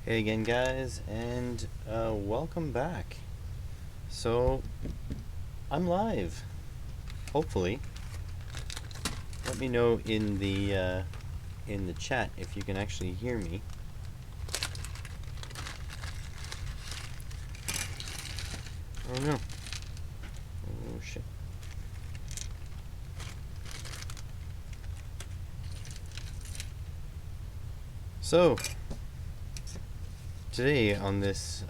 Hey again, guys, and welcome back. So, I'm live. Hopefully, let me know in the chat if you can actually hear me. Oh no! Oh shit! So, today on this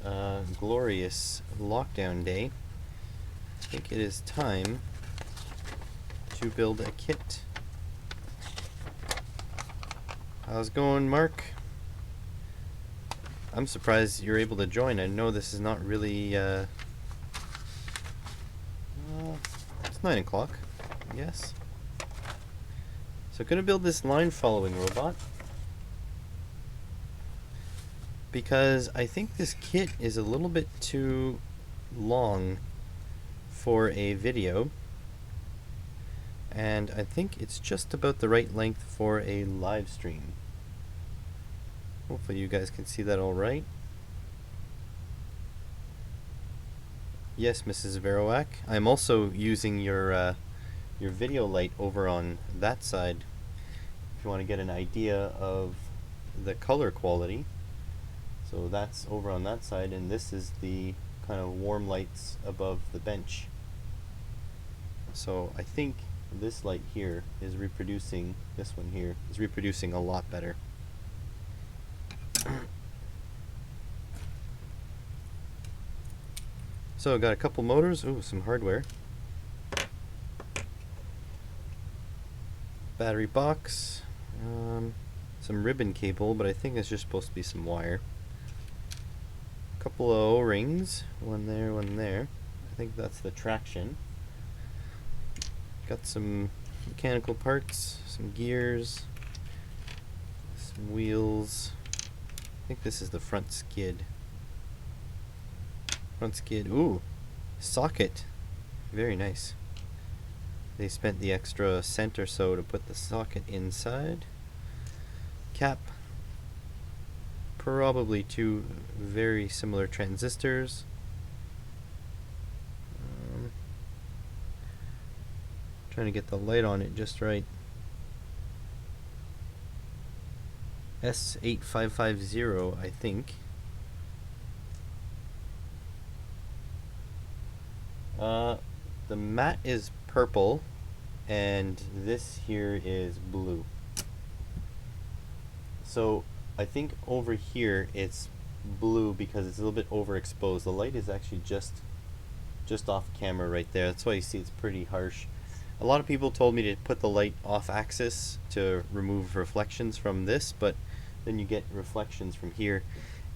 glorious lockdown day, I think it is time to build a kit. How's it going, Mark? I'm surprised you're able to join. I know this is not really, it's 9 o'clock, yes. So gonna build this line following robot, because I think this kit is a little bit too long for a video, and I think it's just about the right length for a live stream. Hopefully you guys can see that all right. Yes, Mrs. Veroak. I'm also using your video light over on that side if you want to get an idea of the color quality. So that's over on that side, and this is the kind of warm lights above the bench. So I think this light here is reproducing, this one here is reproducing a lot better. So I got a couple motors, ooh, some hardware. Battery box, some ribbon cable, but I think it's just supposed to be some wire. Couple of O-rings, one there, one there. I think that's the traction. Got some mechanical parts, some gears, some wheels. I think this is the front skid. Front skid, ooh, socket. Very nice. They spent the extra cent or so to put the socket inside. Cap. Probably two very similar transistors. Trying to get the light on it just right. S8550, I think. The mat is purple, and this here is blue. So I think over here it's blue because it's a little bit overexposed. The light is actually just off camera right there. That's why you see it's pretty harsh. A lot of people told me to put the light off axis to remove reflections from this, but then you get reflections from here.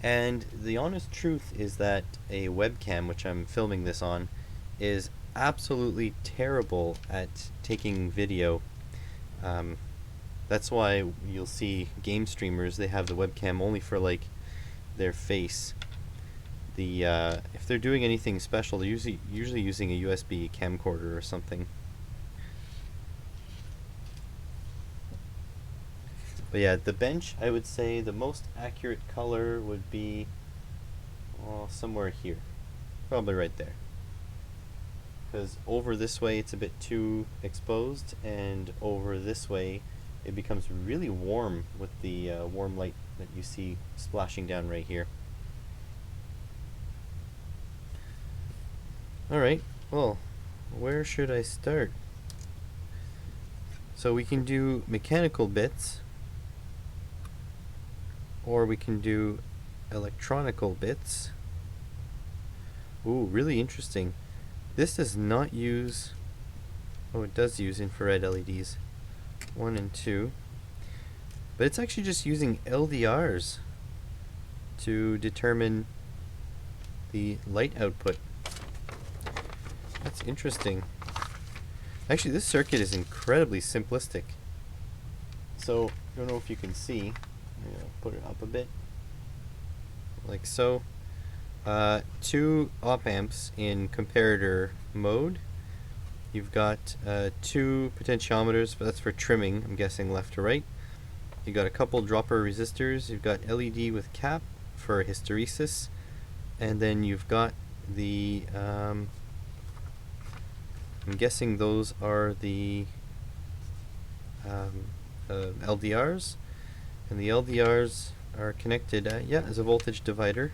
And the honest truth is that a webcam, which I'm filming this on, is absolutely terrible at taking video. That's why you'll see game streamers, they have the webcam only for like their face. If they're doing anything special, they're usually using a USB camcorder or something. But yeah, the bench, I would say the most accurate color would be somewhere here. Probably right there. Because over this way it's a bit too exposed, and over this way it becomes really warm with the warm light that you see splashing down right here. Alright, well, where should I start? So we can do mechanical bits, or we can do electronical bits. Ooh, really interesting. This does not use, oh, it does use infrared LEDs, 1 and 2, but it's actually just using LDRs to determine the light output. That's interesting. Actually, this circuit is incredibly simplistic. So, I don't know if you can see, I'll put it up a bit, like so. 2 op amps in comparator mode. You've got 2 potentiometers, but that's for trimming, I'm guessing left to right. You've got a couple dropper resistors. You've got LED with cap for hysteresis, and then you've got the I'm guessing those are the LDRs, and the LDRs are connected as a voltage divider,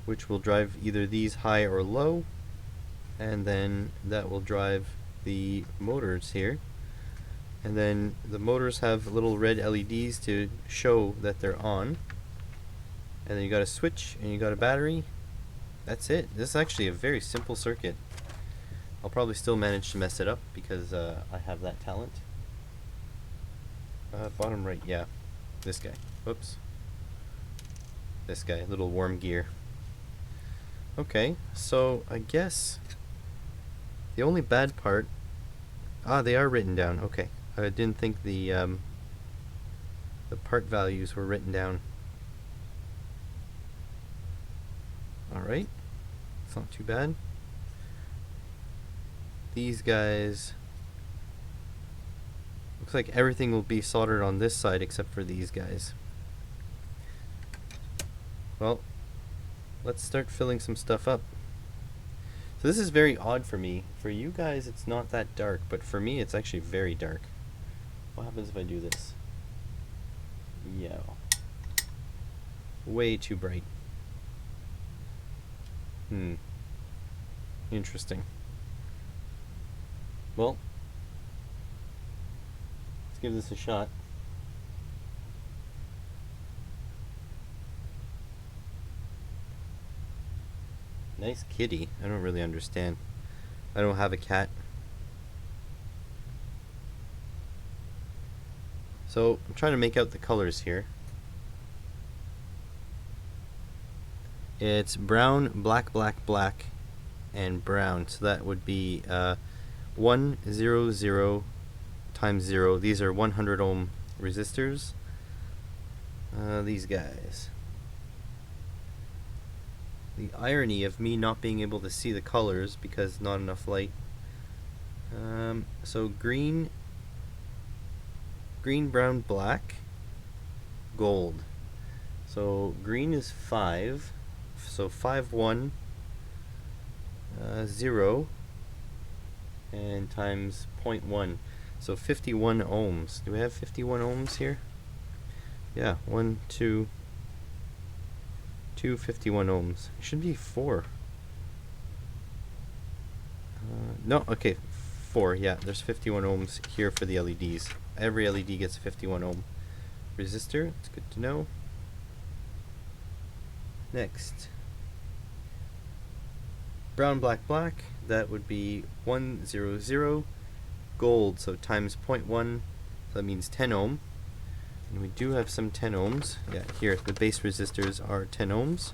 which will drive either these high or low, and then that will drive the motors here. And then the motors have little red LEDs to show that they're on. And then you got a switch and you got a battery. That's it. This is actually a very simple circuit. I'll probably still manage to mess it up because I have that talent. Bottom right, yeah. This guy. Whoops. This guy, little worm gear. Okay, so I guess the only bad part... they are written down. Okay. I didn't think the part values were written down. Alright. It's not too bad. These guys... Looks like everything will be soldered on this side except for these guys. Well, let's start filling some stuff up. So this is very odd for me. For you guys it's not that dark, but for me it's actually very dark. What happens if I do this? Yeah. Way too bright. Interesting. Well, let's give this a shot. Nice kitty. I don't really understand. I don't have a cat. So I'm trying to make out the colors here. It's brown, black, black, black, and brown. So that would be 1, 0, 0 times 0. These are 100 ohm resistors. These guys. The irony of me not being able to see the colors because not enough light. So green, brown, black, gold. So green is 5. So 5, 1, 0, and times 0.1. So 51 ohms. Do we have 51 ohms here? Yeah, 1, 2, 51 ohms. It should be 4. No, okay, 4. Yeah, there's 51 ohms here for the LEDs. Every LED gets a 51 ohm resistor. It's good to know. Next, brown, black, black. That would be 1, 0, 0. Gold, so times 0.1. So that means 10 ohm. And we do have some 10 ohms. Yeah, here the base resistors are 10 ohms.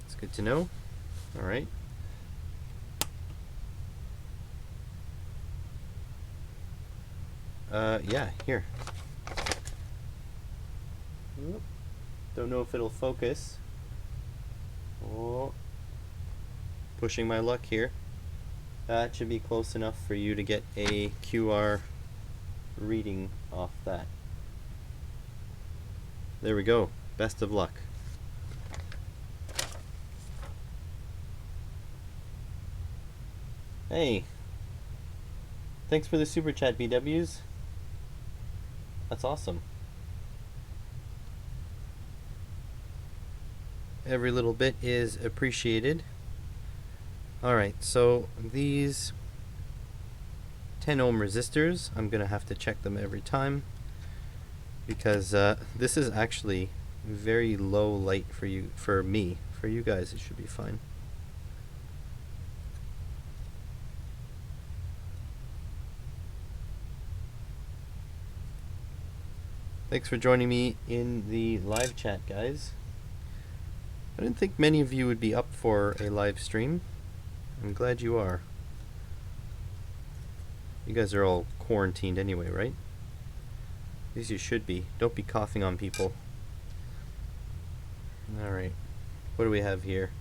That's good to know. Alright. Yeah, here. Oop. Don't know if it'll focus. Oh. Pushing my luck here. That should be close enough for you to get a QR reading off that. There we go. Best of luck. Hey. Thanks for the super chat, BWs. That's awesome. Every little bit is appreciated. Alright, so these 10 ohm resistors, I'm gonna have to check them every time because this is actually very low light for me. For you guys it should be fine. Thanks for joining me in the live chat, guys. I didn't think many of you would be up for a live stream. I'm glad you are. You guys are all quarantined anyway, right? At least you should be. Don't be coughing on people. Alright. What do we have here?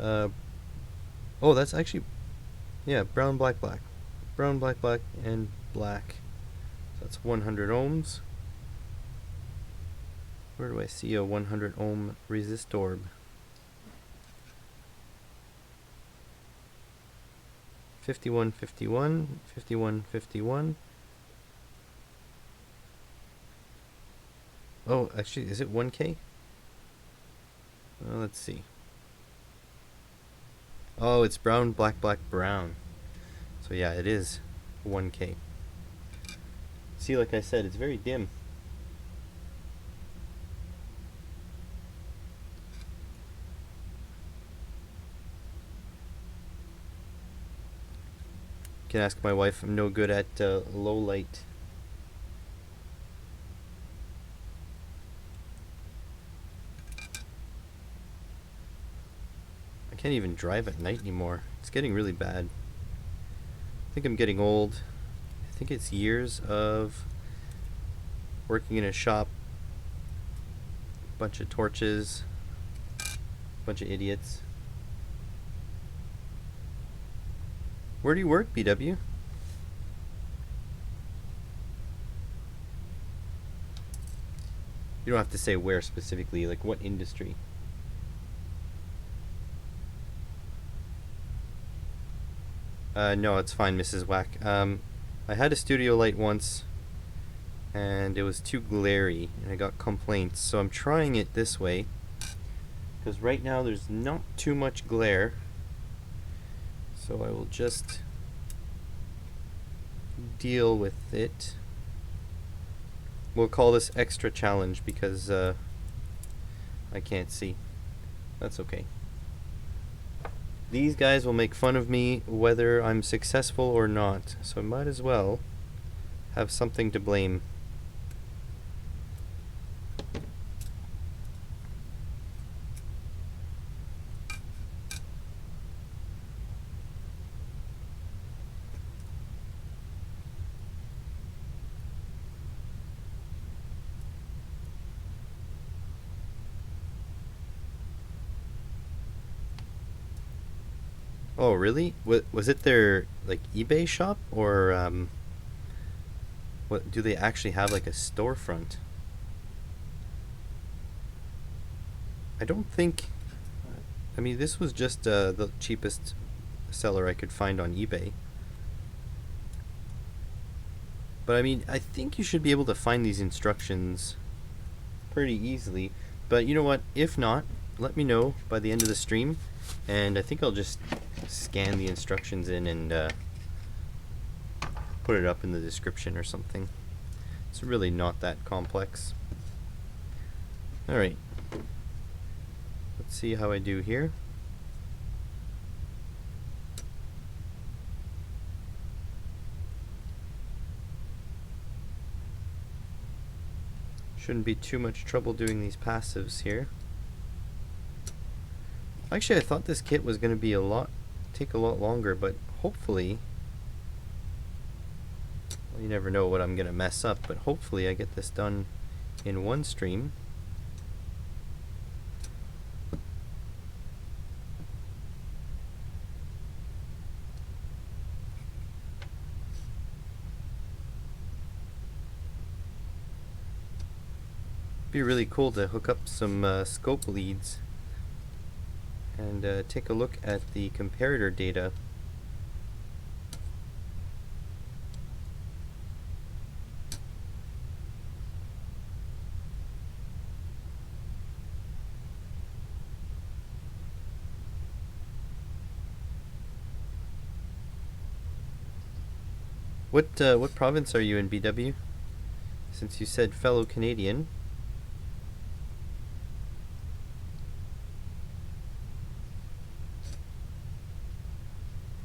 Oh, that's actually... Yeah, brown, black, black. Brown, black, black, and black. So that's 100 ohms. Where do I see a 100 ohm resist orb? 51, 51, 51, 51. Oh, actually, is it 1K? Let's see. Oh, it's brown, black, black, brown. So yeah, it is 1K. See, like I said, it's very dim. Can ask my wife. I'm no good at low light. I can't even drive at night anymore. It's getting really bad. I think I'm getting old. I think it's years of working in a shop, bunch of torches, bunch of idiots. Where do you work, BW? You don't have to say where specifically, like what industry. No, it's fine, Mrs. Whack. I had a studio light once, and it was too glary, and I got complaints. So I'm trying it this way, because right now there's not too much glare. So I will just deal with it. We'll call this extra challenge because I can't see. That's okay. These guys will make fun of me whether I'm successful or not, so I might as well have something to blame. Oh, really? Was it their like eBay shop, or what? Do they actually have like a storefront? I don't think. I mean, this was just the cheapest seller I could find on eBay. But I mean, I think you should be able to find these instructions pretty easily. But you know what? If not, let me know by the end of the stream, and I think I'll just scan the instructions in and put it up in the description or something. It's really not that complex. Alright. Let's see how I do here. Shouldn't be too much trouble doing these passives here. Actually, I thought this kit was going to be take a lot longer, but hopefully, well, you never know what I'm going to mess up, but hopefully I get this done in one stream. Be really cool to hook up some scope leads and take a look at the comparator data. What province are you in, BW? Since you said fellow Canadian.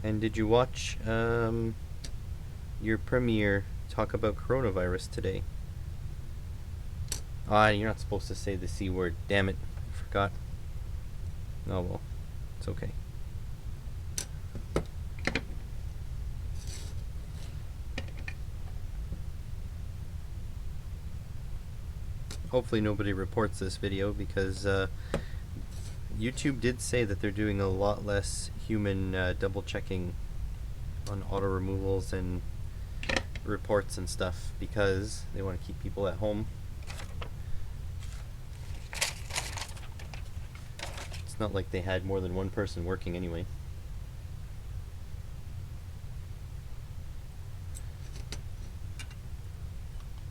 And did you watch your premiere talk about coronavirus today? Ah, you're not supposed to say the C word. Damn it, I forgot. Oh well, it's okay. Hopefully nobody reports this video, because YouTube did say that they're doing a lot less human double checking on auto removals and reports and stuff, because they want to keep people at home. not like they had more than one person working anyway.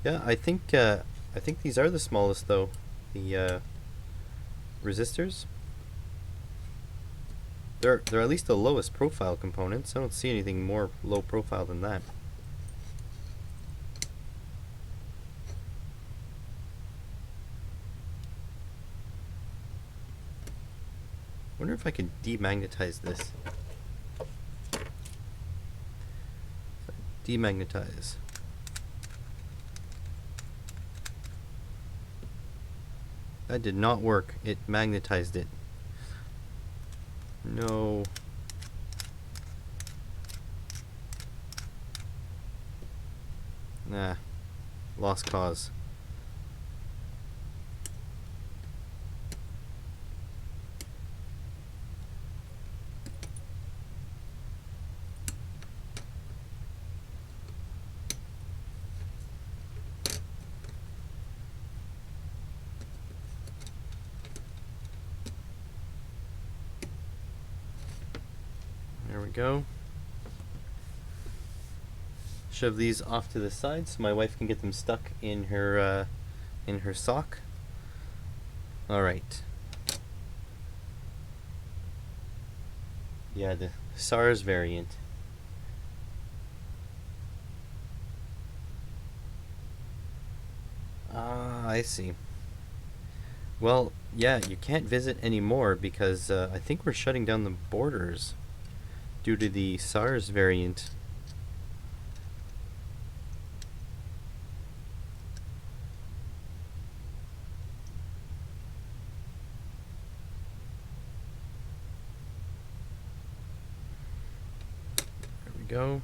Yeah, I think these are the smallest though. The resistors. They're at least the lowest profile components. I don't see anything more low profile than that. Wonder if I can demagnetize this. Demagnetize. That did not work. It magnetized it. No. Nah. Lost cause. There we go. Shove these off to the side so my wife can get them stuck in her sock. All right. Yeah, the SARS variant. Ah, I see. Well, yeah, you can't visit anymore because I think we're shutting down the borders due to the SARS variant. There we go.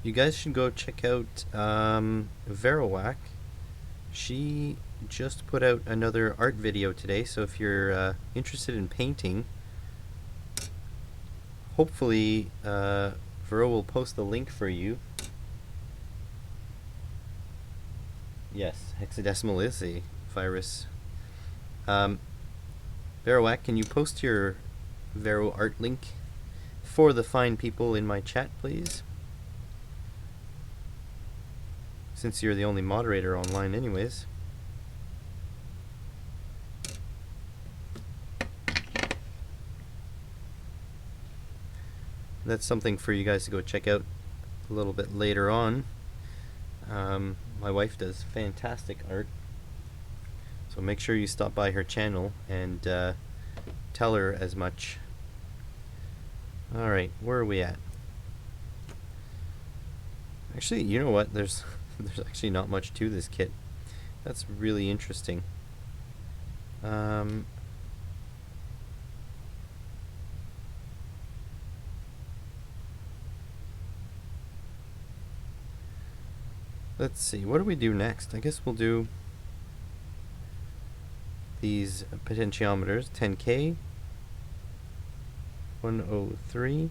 You guys should go check out Verowack. She just put out another art video today, so if you're interested in painting, hopefully Vero will post the link for you. Yes, hexadecimal is a virus. Verowack, can you post your Vero art link for the fine people in my chat, please? Since you're the only moderator online anyways. That's something for you guys to go check out a little bit later on. My wife does fantastic art, so make sure you stop by her channel and tell her as much. Alright, where are we at? Actually, you know what? There's actually not much to this kit. That's really interesting. Let's see, what do we do next? I guess we'll do these potentiometers, 10K, 103,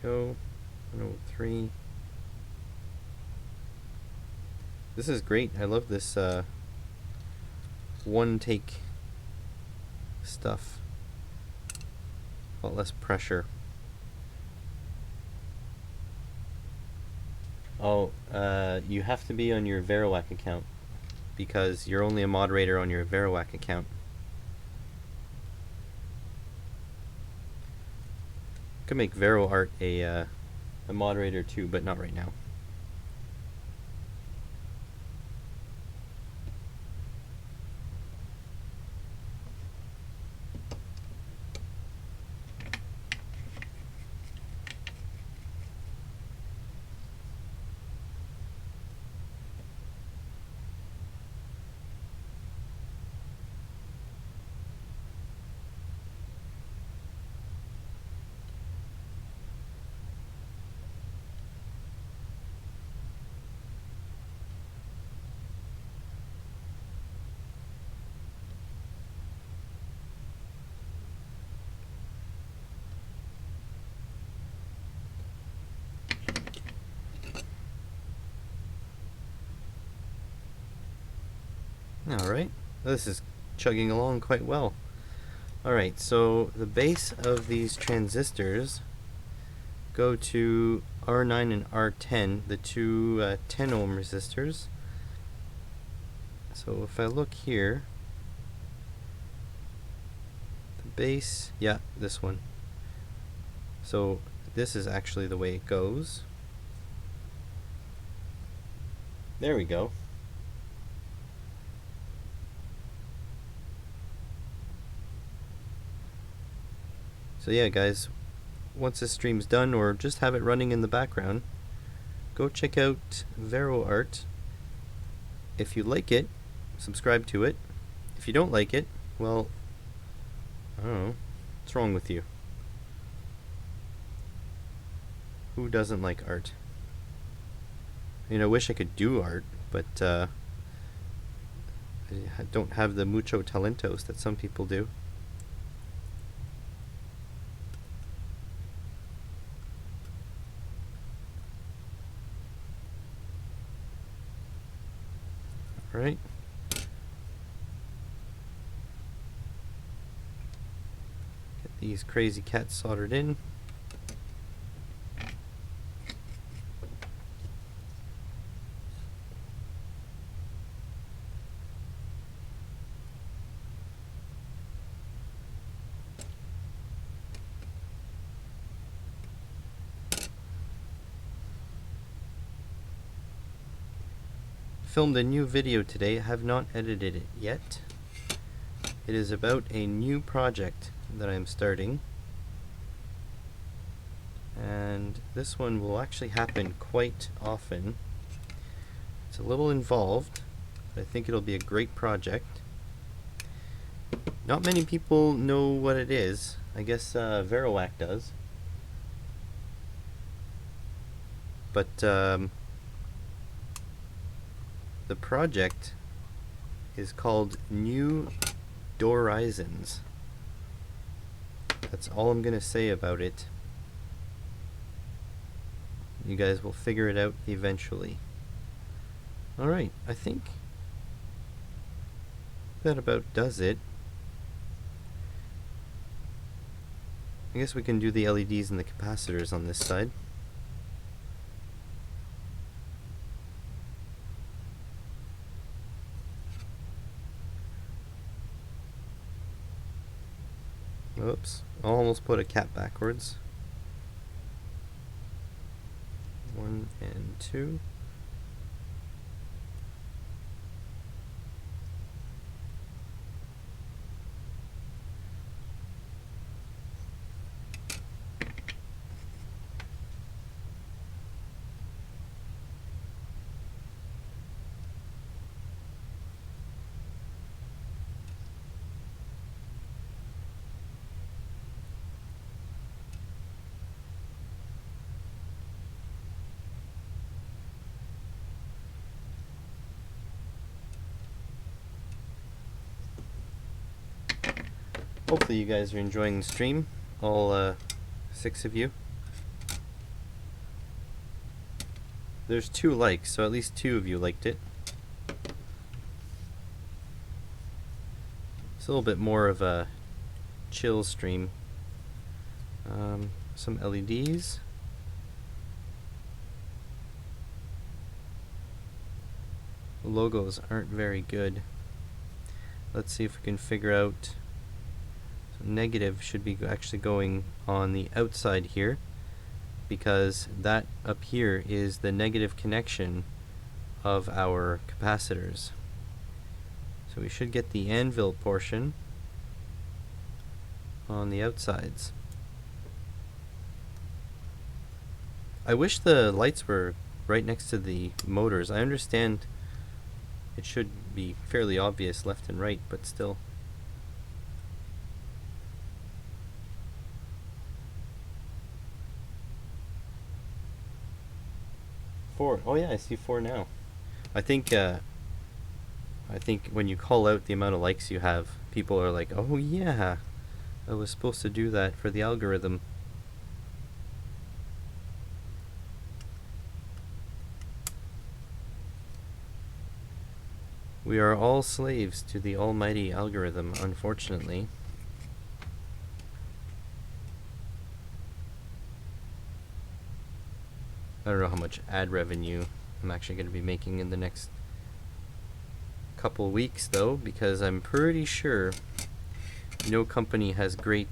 go, 103. This is great. I love this one take stuff. A lot less pressure. Oh, you have to be on your Verowack account because you're only a moderator on your Verowack account. Could make Vero Art a moderator too, but not right now. Alright, this is chugging along quite well. Alright, so the base of these transistors go to R9 and R10, the two 10 ohm resistors. So if I look here, the base, yeah, this one. So this is actually the way it goes. There we go. So yeah, guys, once this stream's done, or just have it running in the background, go check out VeroArt. If you like it, subscribe to it. If you don't like it, well, I don't know, what's wrong with you? Who doesn't like art? I wish I could do art, but I don't have the mucho talentos that some people do. Alright. Get these crazy cats soldered in. Filmed a new video today. I have not edited it yet. It is about a new project that I'm starting, and this one will actually happen quite often. It's a little involved, but I think it'll be a great project. Not many people know what it is. I guess VeroArt does, but the project is called New Horizons. That's all I'm gonna say about it. You guys will figure it out eventually. Alright, I think that about does it. I guess we can do the LEDs and the capacitors on this side. Oops, I almost put a cap backwards. 1 and 2. Hopefully you guys are enjoying the stream, all 6 of you. There's 2 likes, so at least 2 of you liked it. It's a little bit more of a chill stream. Some LEDs. The logos aren't very good. Let's see if we can figure out. So negative should be actually going on the outside here, because that up here is the negative connection of our capacitors. So we should get the anvil portion on the outsides. I wish the lights were right next to the motors. I understand it should be fairly obvious left and right, but still. Four. Oh yeah, I see 4 now. I think when you call out the amount of likes you have, people are like, "Oh yeah, I was supposed to do that for the algorithm." We are all slaves to the almighty algorithm, unfortunately. I don't know how much ad revenue I'm actually going to be making in the next couple weeks, though, because I'm pretty sure no company has great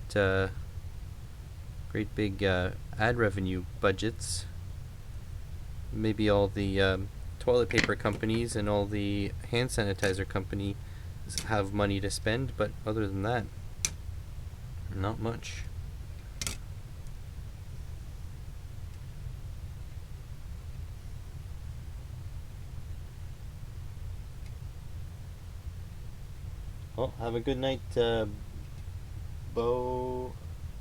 big ad revenue budgets. Maybe all the toilet paper companies and all the hand sanitizer companies have money to spend, but other than that, not much. Well, have a good night, Bo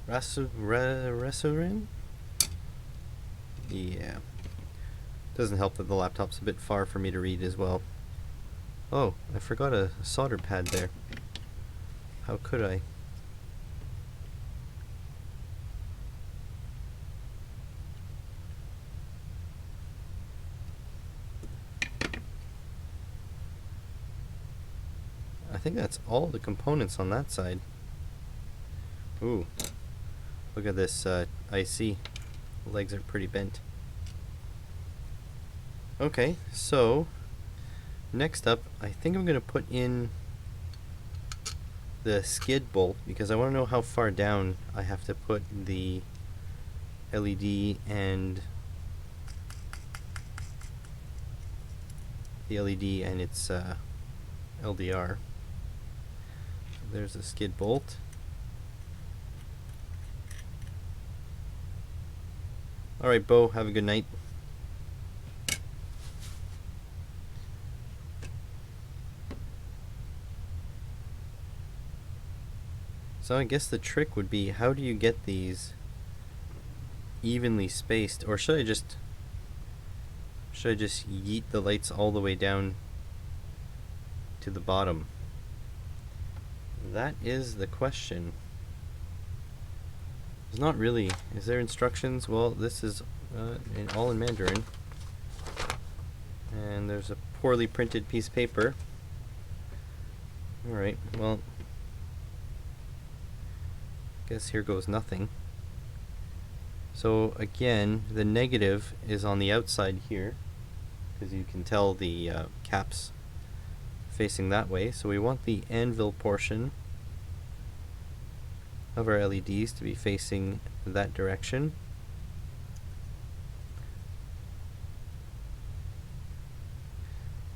Rasurin? Yeah. Doesn't help that the laptop's a bit far for me to read as well. Oh, I forgot a solder pad there. How could I? I think that's all the components on that side. Ooh, look at this IC. The legs are pretty bent. Okay, so next up, I think I'm going to put in the skid bolt because I want to know how far down I have to put the LED and its LDR. There's a skid bolt. Alright, Bo, have a good night. So I guess the trick would be, how do you get these evenly spaced? Or should I just yeet the lights all the way down to the bottom? That is the question. There's not really. Is there instructions? Well, this is all in Mandarin. And there's a poorly printed piece of paper. Alright, well, guess here goes nothing. So again, the negative is on the outside here, because you can tell the caps facing that way. So we want the anvil portion of our LEDs to be facing that direction.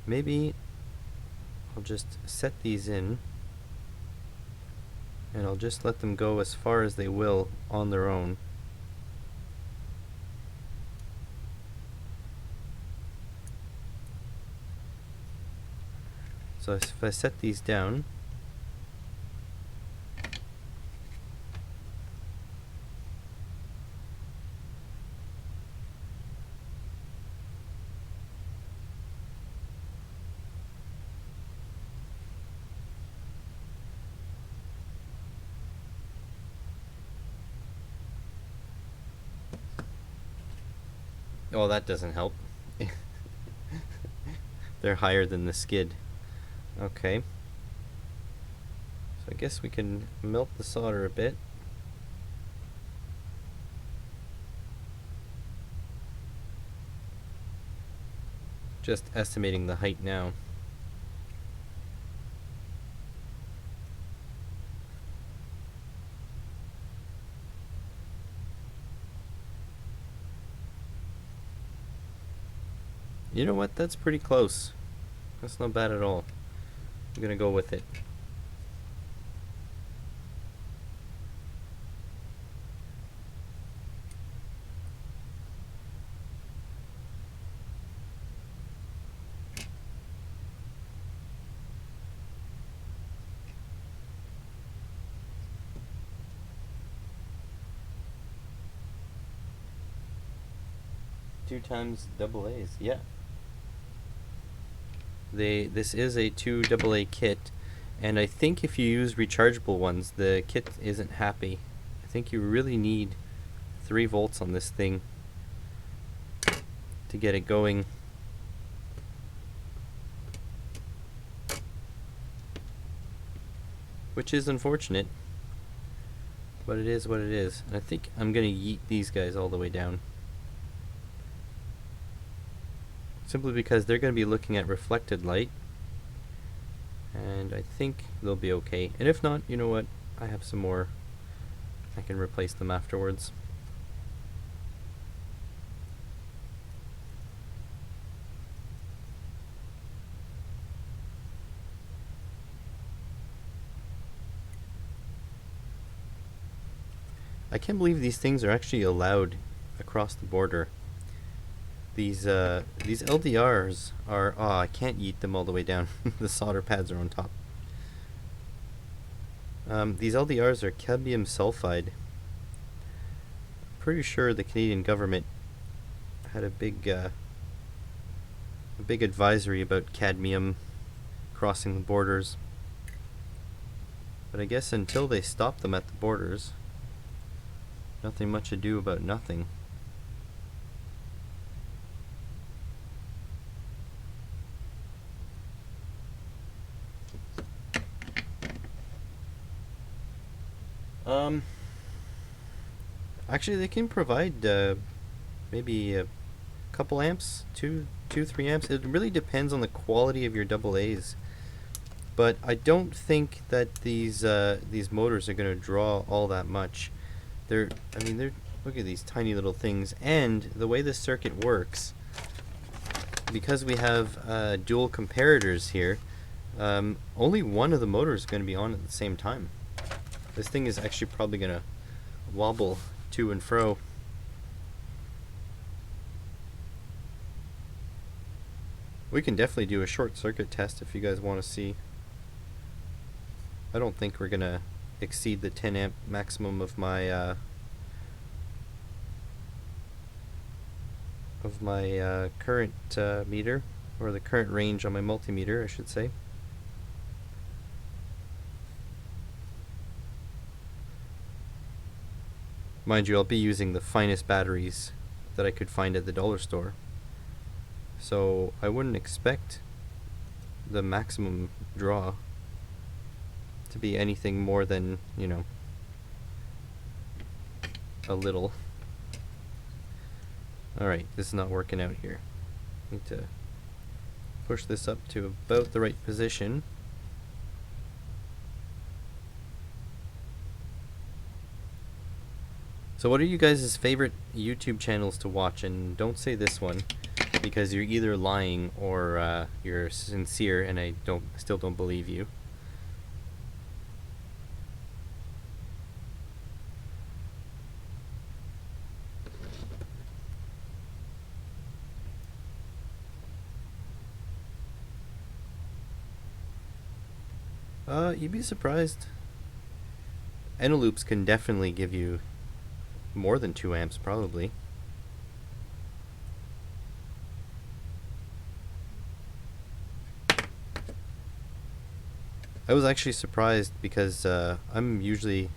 Maybe I'll just set these in and I'll just let them go as far as they will on their own. So if I set these down, oh, that doesn't help. They're higher than the skid. Okay. So I guess we can melt the solder a bit. Just estimating the height now. You know what? That's pretty close. That's not bad at all. I'm gonna go with it. Two times double A's, yeah. This is a 2 AA kit, and I think if you use rechargeable ones, the kit isn't happy. I think you really need 3 volts on this thing to get it going. which is unfortunate, but it is what it is. And I think I'm gonna yeet these guys all the way down, simply because they're gonna be looking at reflected light, and I think they'll be okay. And if not, you know what, I have some more. I can replace them afterwards. I can't believe these things are actually allowed across the border. These LDRs are, oh, I can't yeet them all the way down. The solder pads are on top. These LDRs are cadmium sulfide. Pretty sure the Canadian government had a big advisory about cadmium crossing the borders. But I guess until they stop them at the borders, nothing much ado about nothing. Actually, they can provide maybe a couple amps, 3 amps. It really depends on the quality of your AA's. But I don't think that these motors are going to draw all that much. They're look at these tiny little things, and the way the circuit works, because we have dual comparators here, only one of the motors is going to be on at the same time. This thing is actually probably going to wobble to and fro. We can definitely do a short circuit test if you guys want to see. I don't think we're going to exceed the 10 amp maximum of my current meter, or the current range on my multimeter, I should say. Mind you, I'll be using the finest batteries that I could find at the dollar store, so I wouldn't expect the maximum draw to be anything more than, you know, a little. Alright, this is not working out here. Need to push this up to about the right position. So what are you guys' favorite YouTube channels to watch? And don't say this one, because you're either lying or you're sincere, and I still don't believe you. You'd be surprised. Eneloops can definitely give you more than 2 amps, probably. I was actually surprised because I'm usually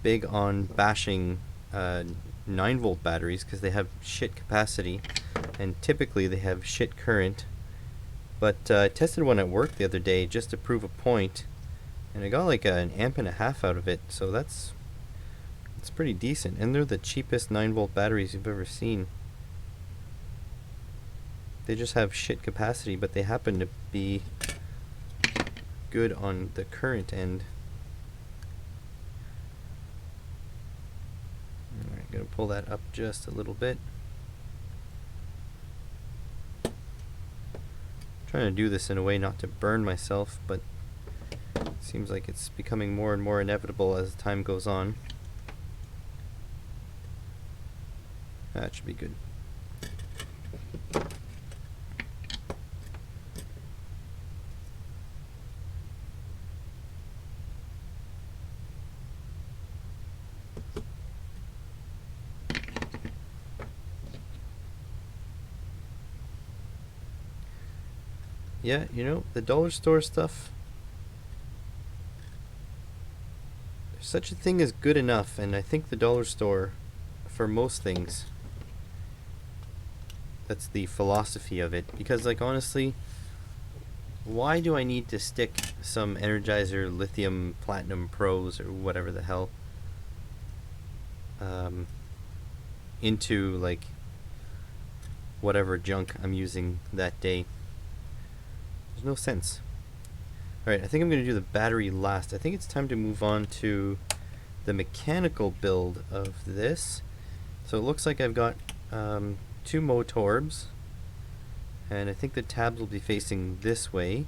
big on bashing 9-volt batteries because they have shit capacity and typically they have shit current. But I tested one at work the other day just to prove a point, and I got like an amp and a half out of it, so that's pretty decent. And they're the cheapest 9-volt batteries you've ever seen. They just have shit capacity, but they happen to be good on the current end. Alright, gonna pull that up just a little bit. Trying to do this in a way not to burn myself, but it seems like it's becoming more and more inevitable as time goes on. That should be good. Yeah, you know, the dollar store stuff, there's such a thing as good enough, and I think the dollar store, for most things, that's the philosophy of it. Because, like, honestly, why do I need to stick some Energizer Lithium Platinum Pros or whatever the hell into like whatever junk I'm using that day? There's no sense. Alright, I think I'm going to do the battery last. I think it's time to move on to the mechanical build of this. So it looks like I've got 2 motorbs, and I think the tabs will be facing this way.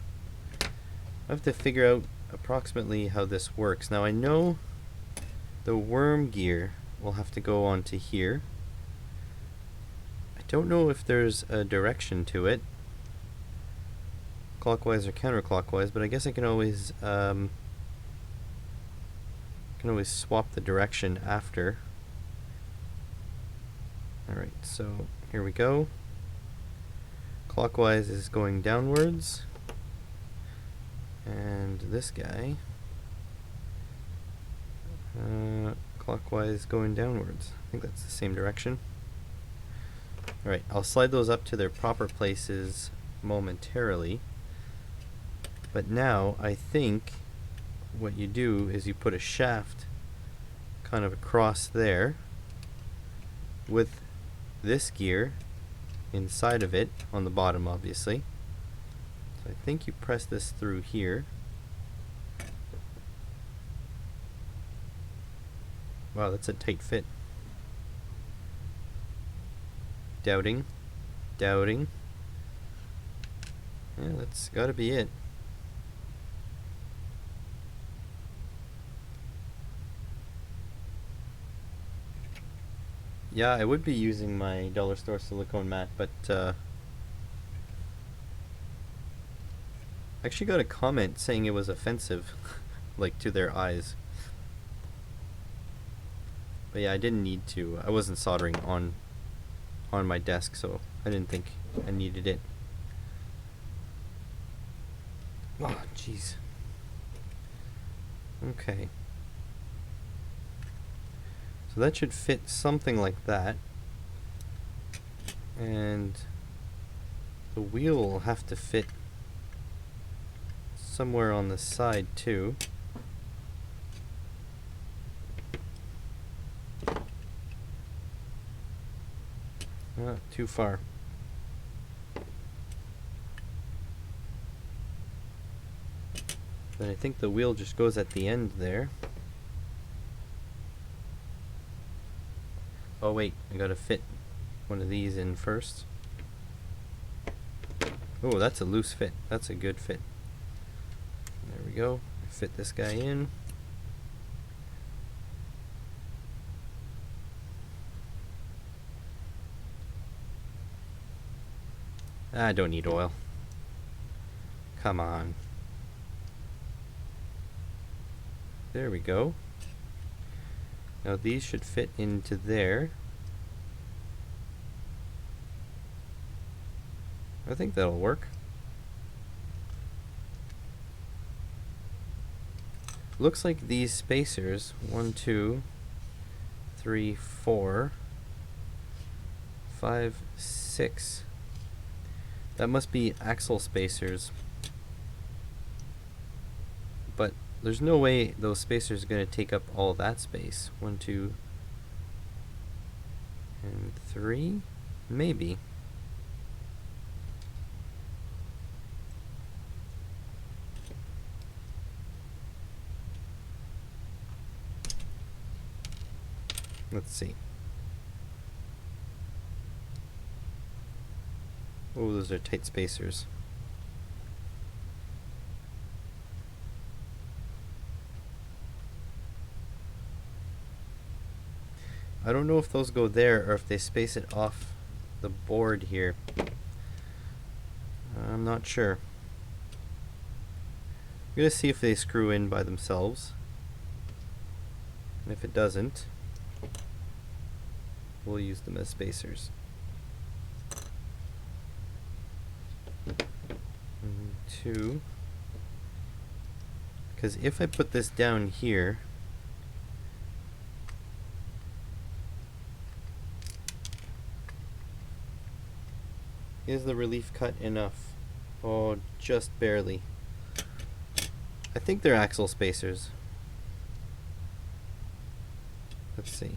I have to figure out approximately how this works. Now I know the worm gear will have to go onto here. I don't know if there's a direction to it, clockwise or counterclockwise, but I guess I can always swap the direction after. Alright, so here we go. Clockwise is going downwards, and this guy clockwise going downwards. I think that's the same direction. Alright, I'll slide those up to their proper places momentarily. But now I think what you do is you put a shaft kind of across there with this gear inside of it on the bottom, obviously. So I think you press this through here. Wow, that's a tight fit. Doubting. Yeah, that's gotta be it. Yeah, I would be using my dollar store silicone mat, but I actually got a comment saying it was offensive, like to their eyes. But yeah, I didn't need to. I wasn't soldering on my desk, so I didn't think I needed it. Oh, jeez. Okay. So that should fit something like that. And the wheel will have to fit somewhere on the side too. Not too far. Then I think the wheel just goes at the end there. Oh wait, I gotta fit one of these in first. Oh, that's a loose fit. That's a good fit. There we go. Fit this guy in. I don't need oil. Come on. There we go. Now these should fit into there. I think that'll work. Looks like these spacers, 1, 2, 3, 4, 5, 6. That must be axle spacers. But there's no way those spacers are going to take up all that space. 1, 2, and 3? Maybe. Let's see. Oh, those are tight spacers. I don't know if those go there or if they space it off the board here. I'm not sure. I'm gonna see if they screw in by themselves. And if it doesn't, we'll use them as spacers. 2. Because if I put this down here, is the relief cut enough? Oh, just barely. I think they're axle spacers. Let's see.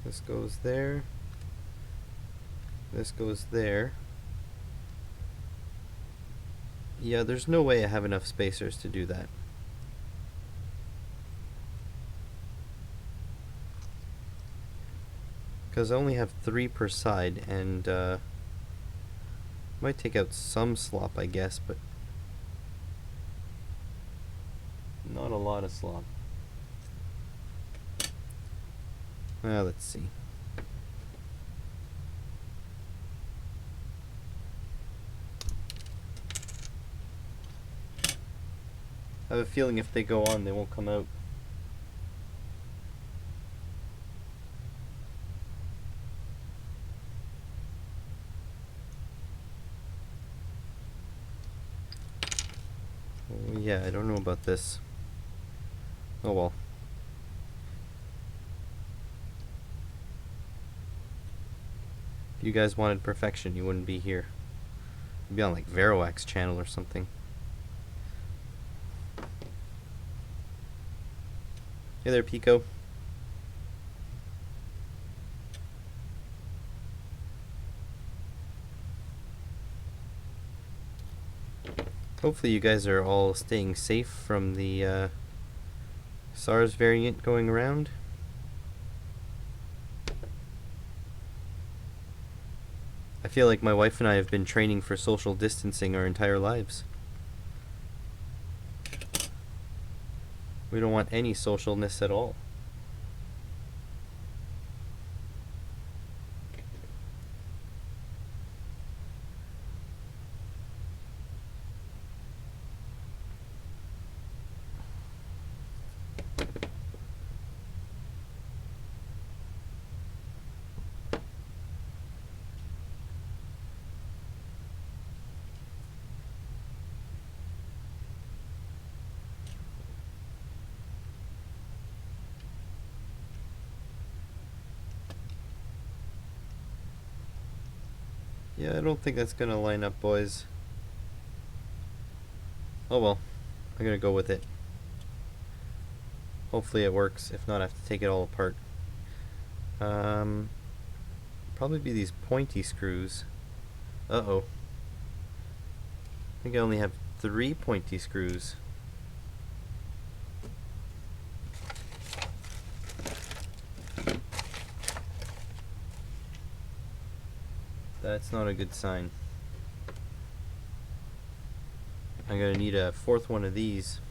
This goes there. This goes there. Yeah, there's no way I have enough spacers to do that. Because I only have 3 per side, and might take out some slop, I guess, but not a lot of slop. Well, let's see. I have a feeling if they go on, they won't come out. Oh, yeah, I don't know about this. Oh well. If you guys wanted perfection, you wouldn't be here. You'd be on like Verowax channel or something. Hey there, Pico. Hopefully you guys are all staying safe from the SARS variant going around. I feel like my wife and I have been training for social distancing our entire lives. We don't want any socialness at all. Yeah, I don't think that's gonna line up, boys. Oh well, I'm gonna go with it. Hopefully it works. If not, I have to take it all apart. Probably be these pointy screws. Uh-oh. I think I only have 3 pointy screws. That's not a good sign. I'm gonna need a 4th one of these.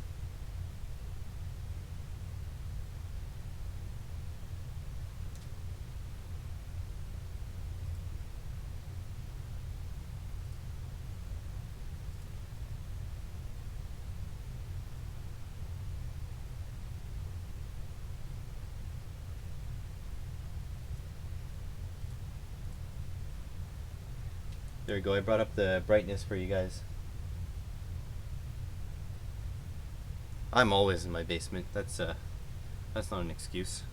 There we go, I brought up the brightness for you guys. I'm always in my basement. That's not an excuse.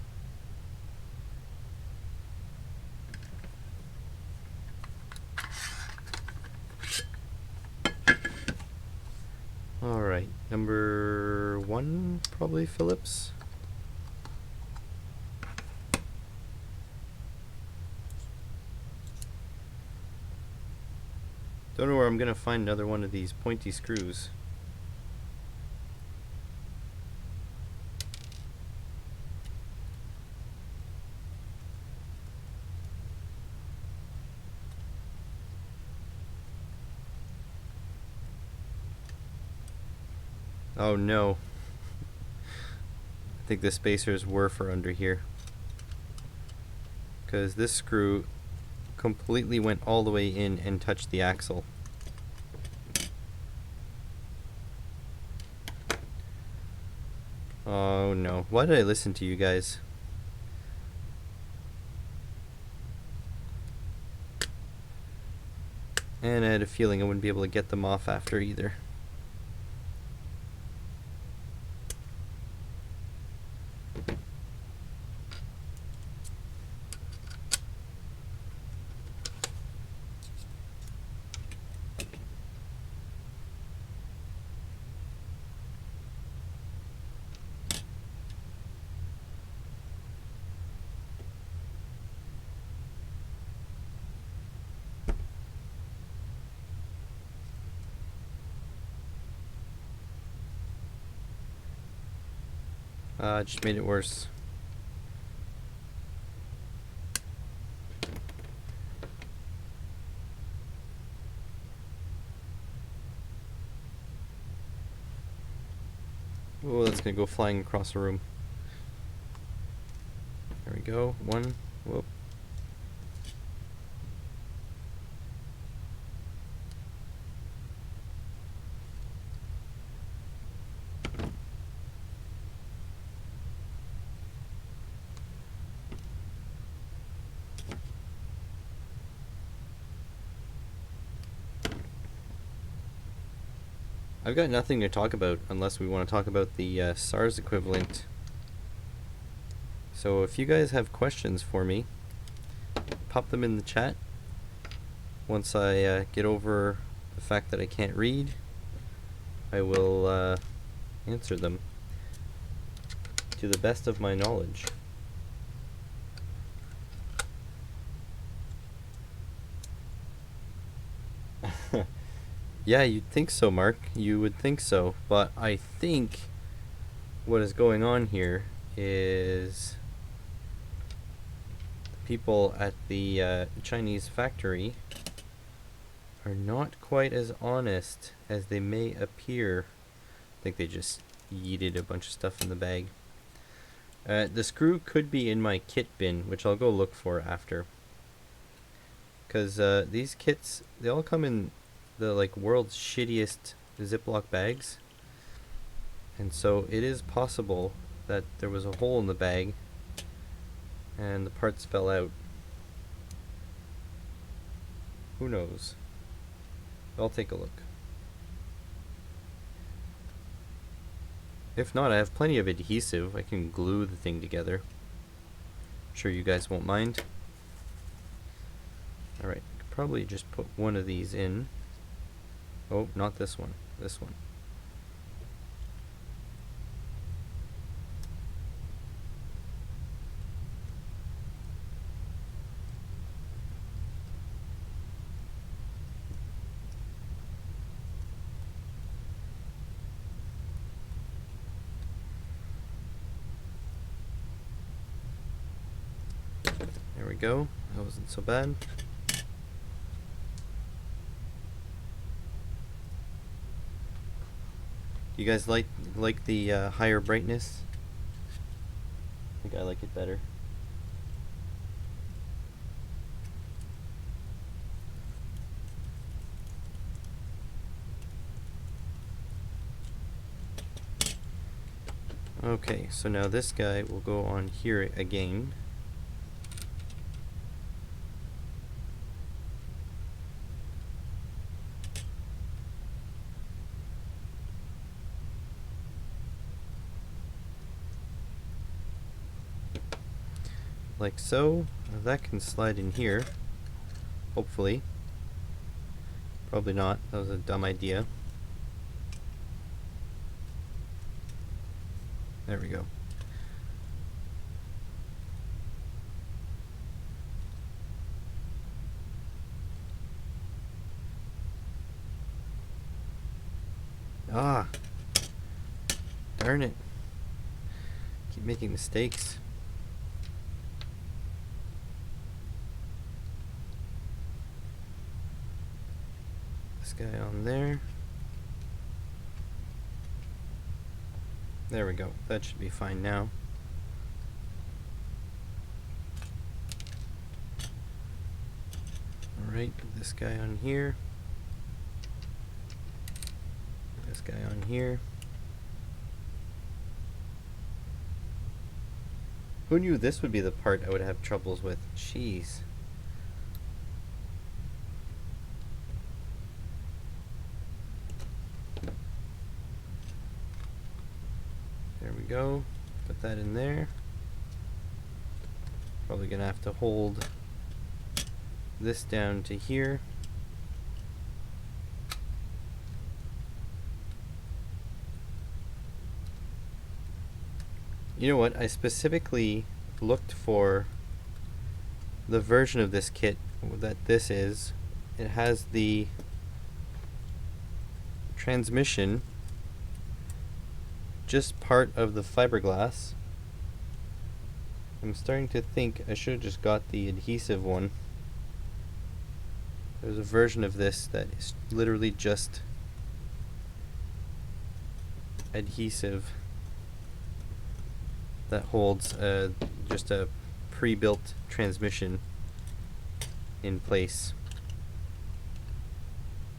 Alright, number 1, probably Phillips. Don't know where I'm gonna find another one of these pointy screws. Oh no. I think the spacers were for under here. Because this screw completely went all the way in and touched the axle. Oh no. Why did I listen to you guys? And I had a feeling I wouldn't be able to get them off after either. Just made it worse. Oh, that's gonna go flying across the room. There we go. One. Whoop. I've got nothing to talk about unless we want to talk about the SARS equivalent. So if you guys have questions for me, pop them in the chat. Once I get over the fact that I can't read, I will answer them to the best of my knowledge. Yeah, you'd think so, Mark. You would think so. But I think what is going on here is people at the Chinese factory are not quite as honest as they may appear. I think they just yeeted a bunch of stuff in the bag. The screw could be in my kit bin, which I'll go look for after. Because these kits, they all come in the world's shittiest Ziploc bags. And so it is possible that there was a hole in the bag and the parts fell out. Who knows? I'll take a look. If not, I have plenty of adhesive. I can glue the thing together. I'm sure you guys won't mind. Alright, could probably just put one of these in. Oh, not this one. This one. There we go. That wasn't so bad. You guys like the higher brightness? I think I like it better. Okay, so now this guy will go on here again. Like so. That can slide in here. Hopefully. Probably not. That was a dumb idea. There we go. Ah! Darn it. Keep making mistakes. This guy on there. There we go. That should be fine now. Alright, this guy on here. This guy on here. Who knew this would be the part I would have troubles with? Jeez. There we go. Put that in there. Probably gonna have to hold this down to here. You know what? I specifically looked for the version of this kit that this is. It has the transmission just part of the fiberglass. I'm starting to think I should have just got the adhesive one. There's a version of this that is literally just adhesive that holds just a pre-built transmission in place.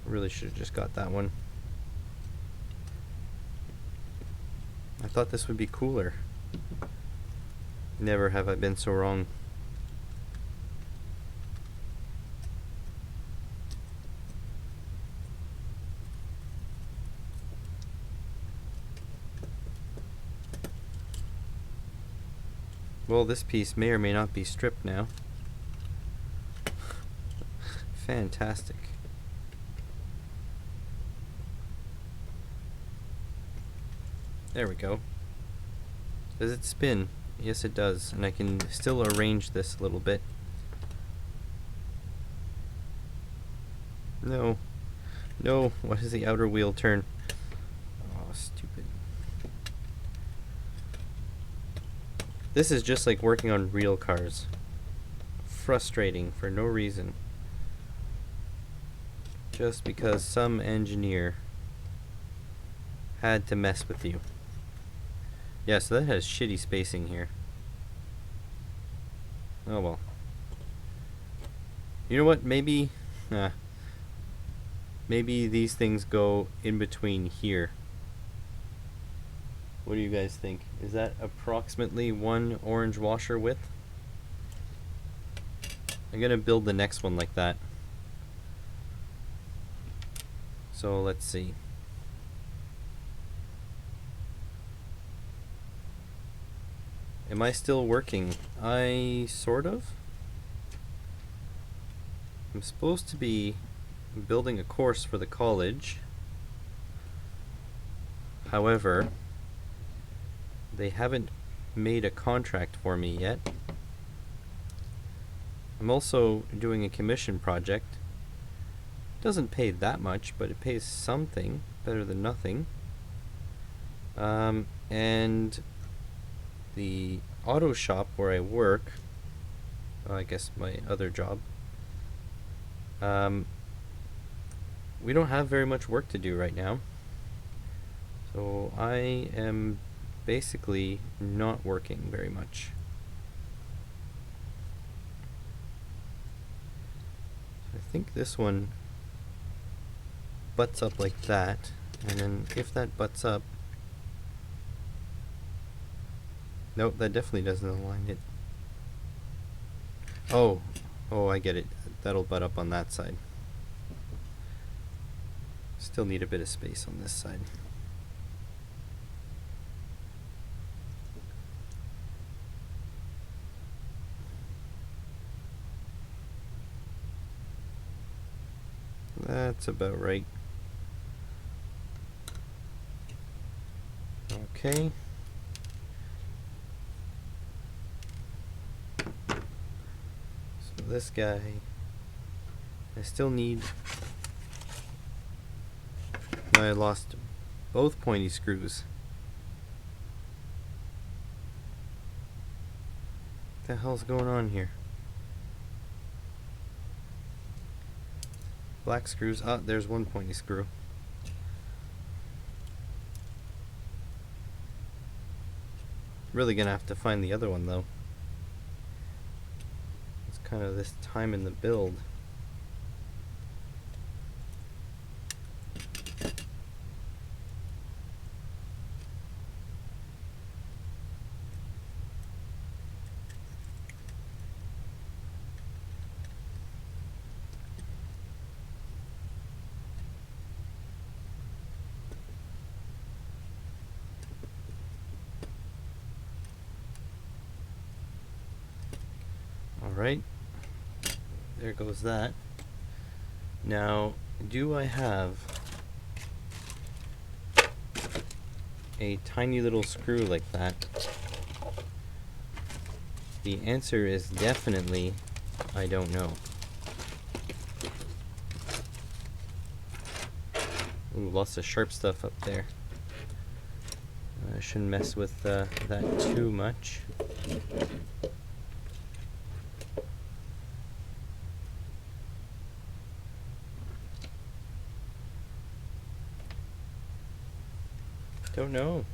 Really should have just got that one. I thought this would be cooler. Never have I been so wrong. Well, this piece may or may not be stripped now. Fantastic. There we go. Does it spin? Yes, it does. And I can still arrange this a little bit. No. No. Why does the outer wheel turn? Oh, stupid. This is just like working on real cars. Frustrating for no reason. Just because some engineer had to mess with you. Yeah, so that has shitty spacing here. Oh well. You know what? Maybe these things go in between here. What do you guys think? Is that approximately one orange washer width? I'm gonna build the next one like that. So let's see. Am I still working? Sort of. I'm supposed to be building a course for the college. However, they haven't made a contract for me yet. I'm also doing a commission project. Doesn't pay that much, but it pays something, better than nothing. And the auto shop where I work, I guess my other job, we don't have very much work to do right now. So I am basically not working very much. I think this one butts up like that, and then if that butts up, nope, that definitely doesn't align it. Oh, I get it. That'll butt up on that side. Still need a bit of space on this side. That's about right. Okay. So this guy, I still need, I lost both pointy screws. What the hell's going on here? Black screws. Ah, there's one pointy screw. Really gonna have to find the other one though. It's kind of this time in the build. Alright, there goes that. Now, do I have a tiny little screw like that? The answer is definitely, I don't know. Ooh, lots of sharp stuff up there. I shouldn't mess with that too much. Don't know.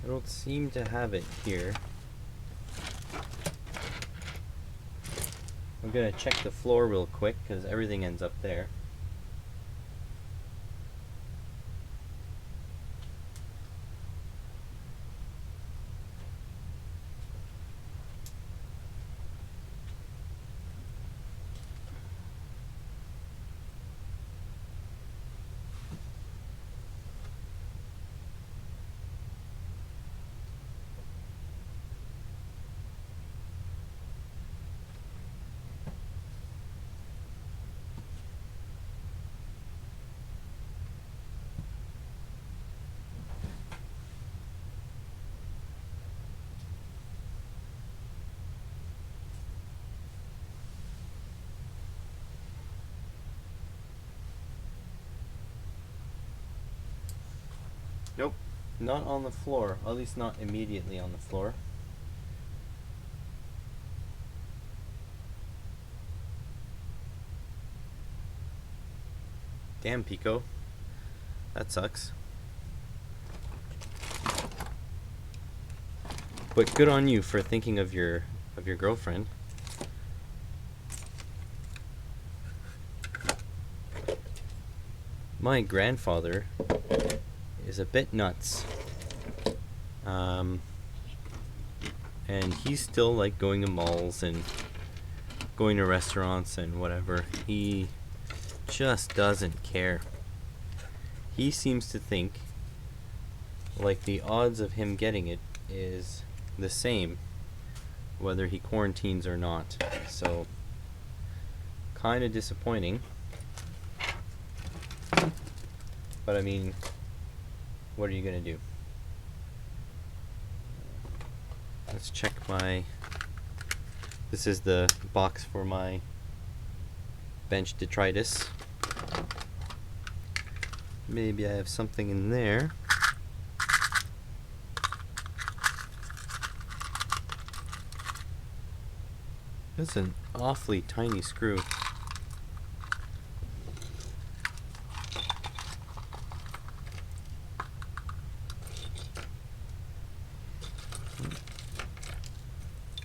I don't seem to have it here. I'm gonna check the floor real quick because everything ends up there. Nope, not on the floor, at least not immediately on the floor. Damn, Pico. That sucks. But good on you for thinking of your girlfriend. My grandfather is a bit nuts. And he's still like going to malls and going to restaurants and whatever. He just doesn't care. He seems to think like the odds of him getting it is the same whether he quarantines or not. So kind of disappointing. But I mean, what are you gonna do? Let's check my... This is the box for my bench detritus. Maybe I have something in there. That's an awfully tiny screw.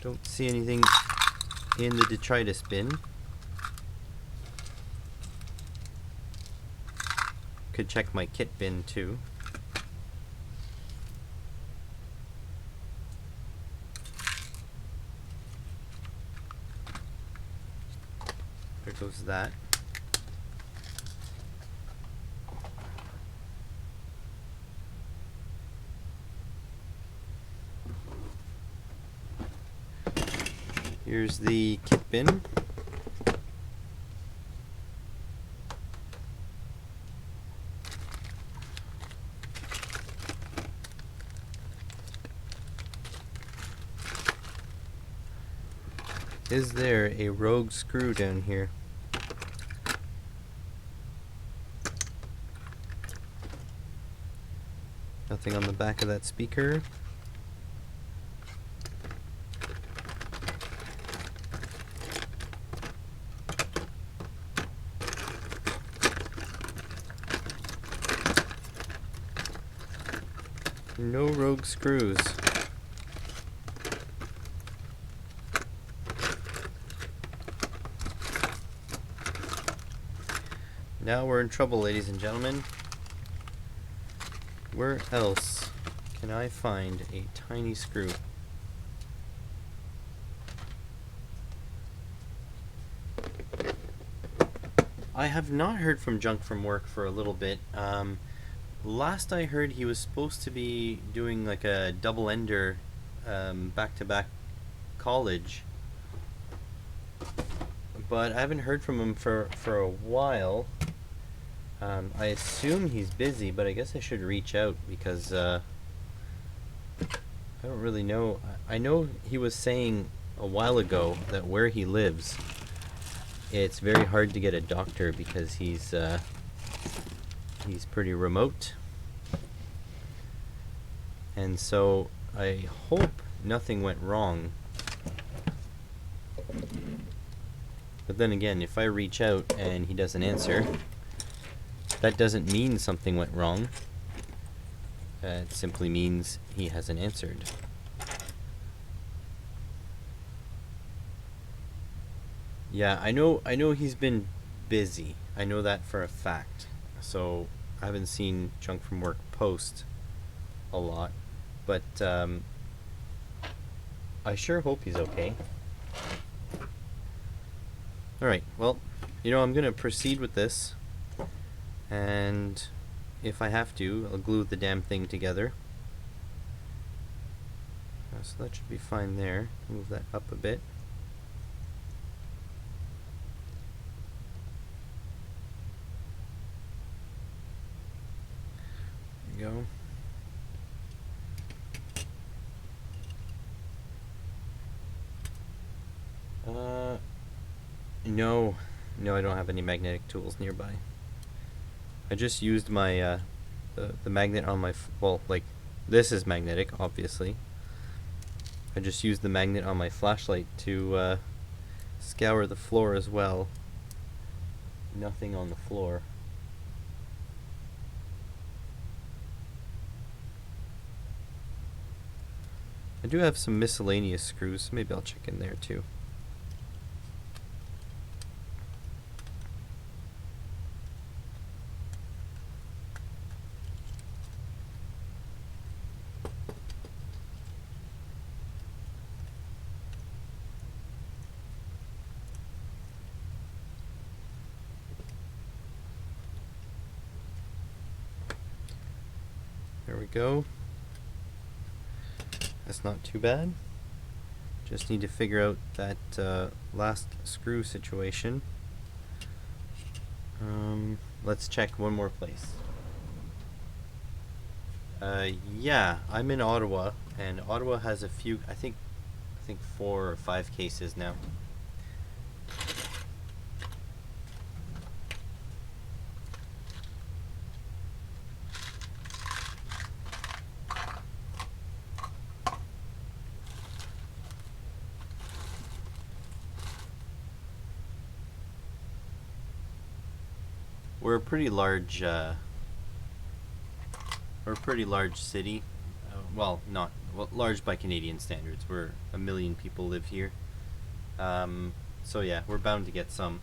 Don't see anything in the detritus bin. Could check my kit bin too. There goes that. Here's the kit bin. Is there a rogue screw down here? Nothing on the back of that speaker. No rogue screws. Now we're in trouble, ladies and gentlemen. Where else can I find a tiny screw? I have not heard from Junk from work for a little bit. Last I heard, he was supposed to be doing like a double-ender back-to-back college, but I haven't heard from him for a while. I assume he's busy, but I guess I should reach out because I don't really know. I know he was saying a while ago that where he lives, it's very hard to get a doctor because he's pretty remote. And so I hope nothing went wrong. But then again, if I reach out and he doesn't answer, that doesn't mean something went wrong. It simply means he hasn't answered. Yeah, I know he's been busy. I know that for a fact. So I haven't seen Junk from Work post a lot, but I sure hope he's okay. Alright, well, I'm gonna proceed with this, and if I have to, I'll glue the damn thing together. So that should be fine there. Move that up a bit. There we go. No, I don't have any magnetic tools nearby. I just used my the magnet on my well, like, this is magnetic, obviously. I just used the magnet on my flashlight to scour the floor as well. Nothing on the floor. I do have some miscellaneous screws, so maybe I'll check in there too. There we go. That's not too bad. Just need to figure out that last screw situation. Let's check one more place. Yeah, I'm in Ottawa, and Ottawa has a few, I think 4 or 5 cases now. We're a pretty large city. Not large by Canadian standards. We're 1 million people live here. So yeah, we're bound to get some.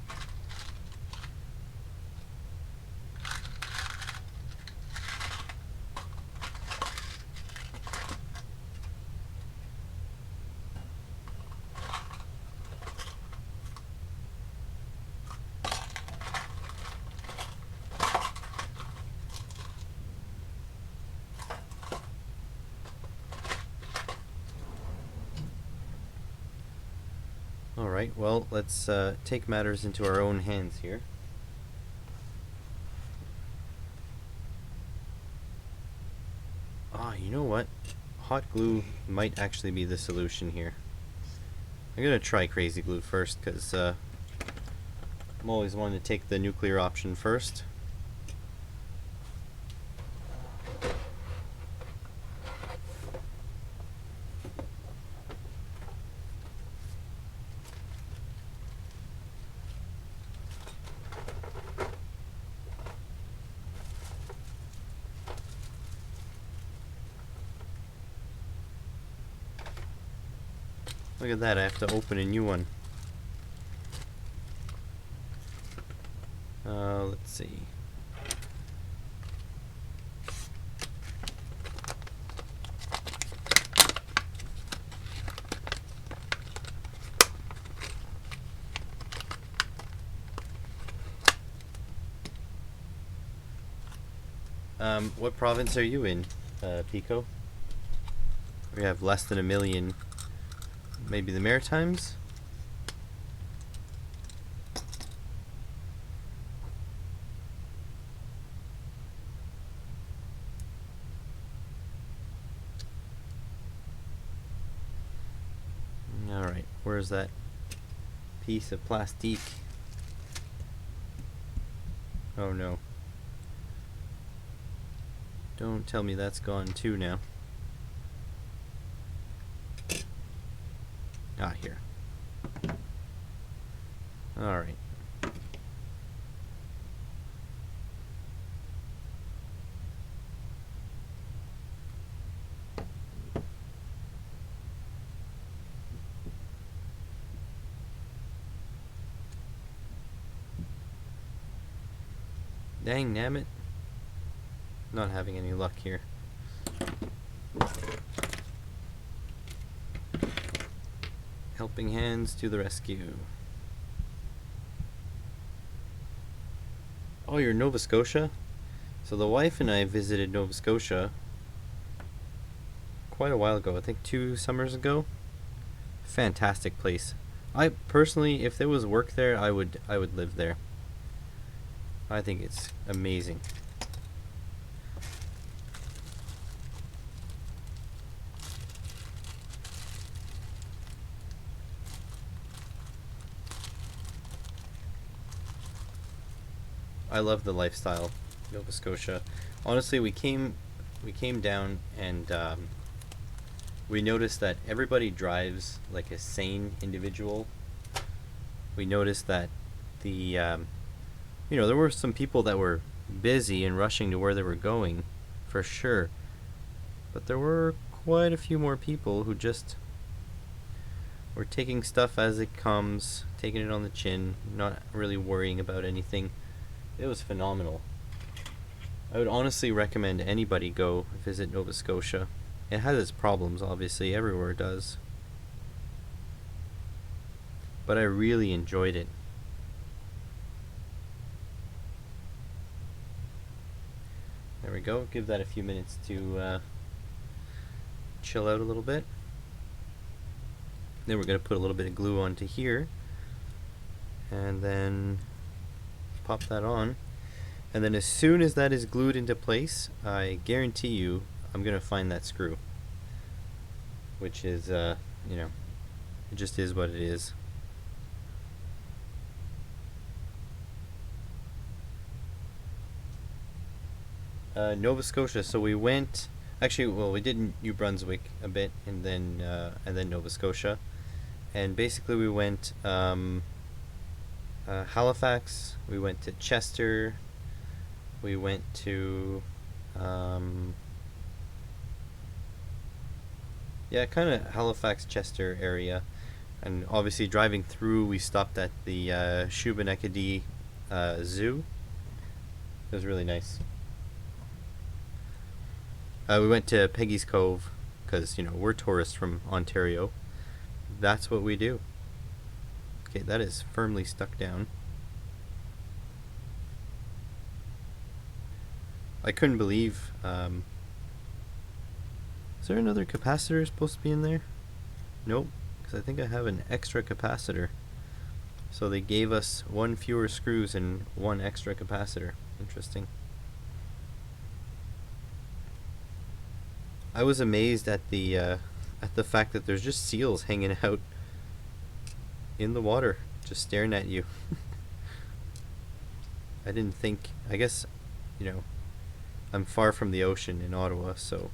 Alright, well, let's take matters into our own hands here. You know what? Hot glue might actually be the solution here. I'm gonna try crazy glue first, because I'm always wanting to take the nuclear option first. Look at that, I have to open a new one. Let's see. What province are you in, Pico? We have less than 1 million. Maybe the Maritimes? Alright, where's that piece of plastique? Oh no. Don't tell me that's gone too now. Ah, here. Alright. Dang nabbit. Not having any luck here. Helping hands to the rescue. Oh, you're in Nova Scotia? So the wife and I visited Nova Scotia quite a while ago. I think 2 summers ago. Fantastic place. I personally, if there was work there, I would live there. I think it's amazing. I love the lifestyle, Nova Scotia. Honestly, we came down and we noticed that everybody drives like a sane individual. We noticed that the there were some people that were busy and rushing to where they were going, for sure. But there were quite a few more people who just were taking stuff as it comes, taking it on the chin, not really worrying about anything. It was phenomenal. I would honestly recommend anybody go visit Nova Scotia. It has its problems, obviously, everywhere does. But I really enjoyed it. There we go. Give that a few minutes to chill out a little bit. Then we're going to put a little bit of glue onto here. And then pop that on. And then as soon as that is glued into place, I guarantee you I'm going to find that screw. Which is, it just is what it is. Nova Scotia. So we went. Actually, well, we did New Brunswick a bit, and then Nova Scotia, and basically we went Halifax. We went to Chester. We went to kind of Halifax, Chester area, and obviously driving through, we stopped at the Shubenacadie Zoo. It was really nice. We went to Peggy's Cove because, we're tourists from Ontario. That's what we do. Okay, that is firmly stuck down. I couldn't believe... is there another capacitor supposed to be in there? Nope, because I think I have an extra capacitor. So they gave us 1 fewer screws and 1 extra capacitor. Interesting. I was amazed at the fact that there's just seals hanging out in the water, just staring at you. I didn't think. I guess, I'm far from the ocean in Ottawa, so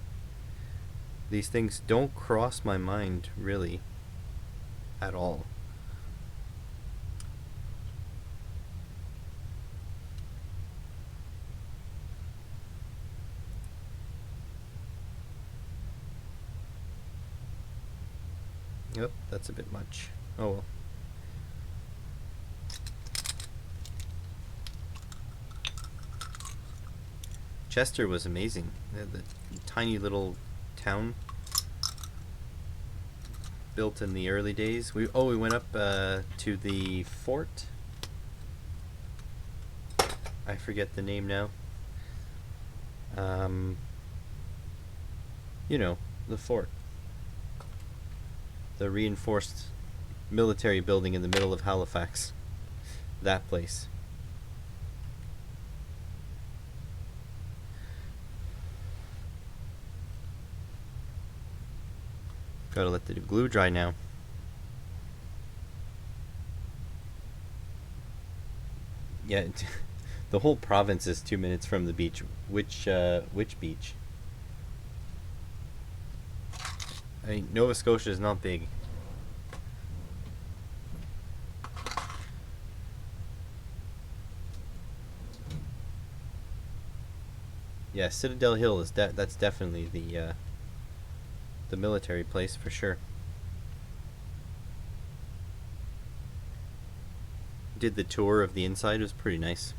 these things don't cross my mind really at all. Yep, that's a bit much. Oh well. Chester was amazing. The tiny little town built in the early days. We went up to the fort. I forget the name now. The fort. The reinforced military building in the middle of Halifax. That place. Gotta let the glue dry now. Yeah, the whole province is 2 minutes from the beach. Which beach? I mean, Nova Scotia is not big. Yeah, Citadel Hill is that's definitely the military place for sure. Did the tour of the inside, it was pretty nice.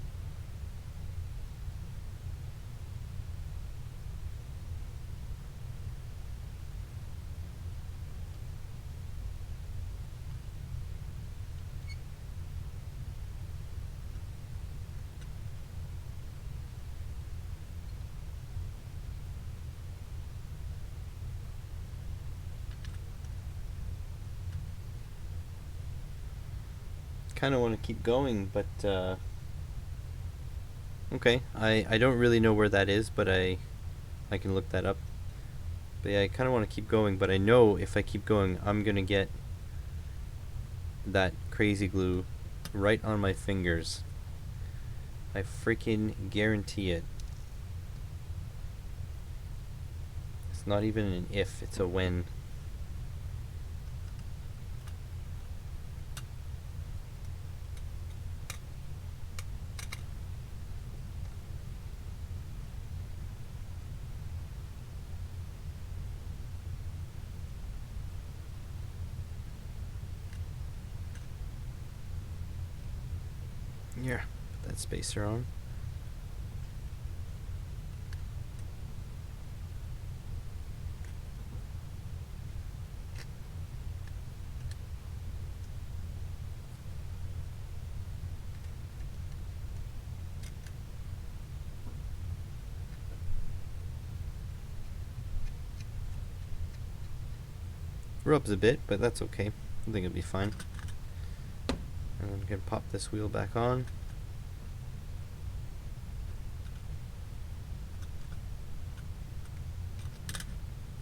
Kind of want to keep going, but okay. I don't really know where that is, but I can look that up. But yeah, I kind of want to keep going, but I know if I keep going, I'm gonna get that crazy glue right on my fingers. I freaking guarantee it. It's not even an if, it's a when. Yeah, put that spacer on. Rubs a bit, but that's okay. I think it'll be fine. And I'm gonna pop this wheel back on.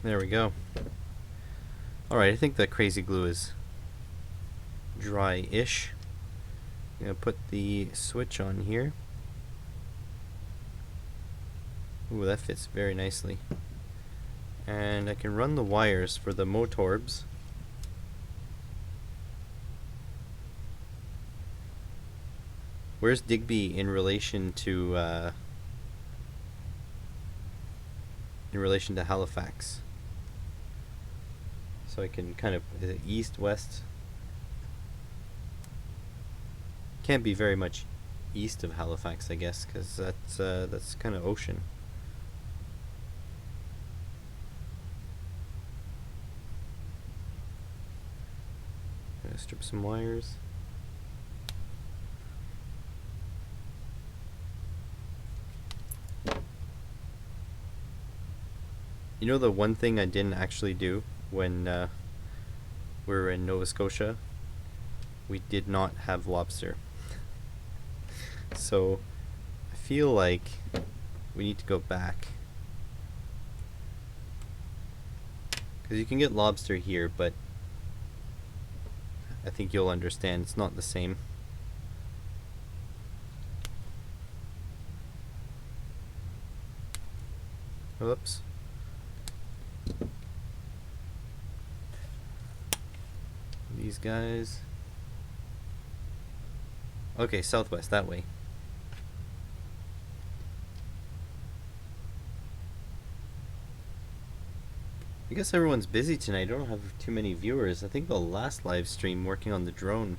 There we go. Alright, I think the crazy glue is dry-ish. I'm gonna put the switch on here. Ooh, that fits very nicely. And I can run the wires for the motorbs. Where's Digby in relation to Halifax? So I can kind of east, west. Can't be very much east of Halifax, I guess, because that's kind of ocean. Gonna strip some wires. You know the one thing I didn't actually do when we were in Nova Scotia? We did not have lobster. So I feel like we need to go back. Because you can get lobster here, but I think you'll understand it's not the same. Whoops. These guys. Okay, southwest, that way. I guess everyone's busy tonight. I don't have too many viewers. I think the last live stream working on the drone,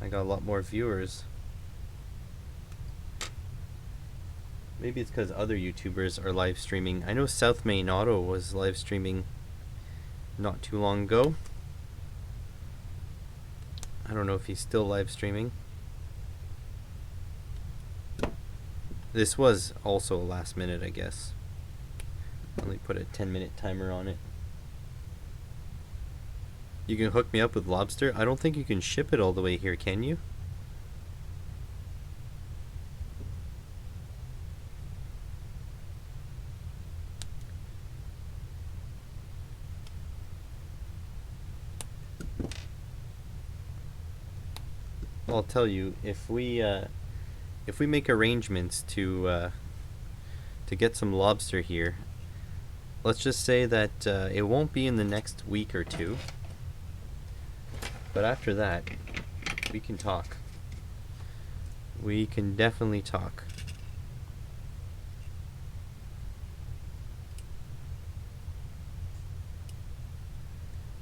I got a lot more viewers. Maybe it's because other YouTubers are live streaming. I know South Main Auto was live streaming not too long ago. I don't know if he's still live streaming. This was also last minute, I guess. Only put a 10-minute timer on it. You can hook me up with lobster? I don't think you can ship it all the way here, can you? I'll tell you, if we make arrangements to get some lobster here, let's just say that it won't be in the next week or two, but after that, we can talk. We can definitely talk.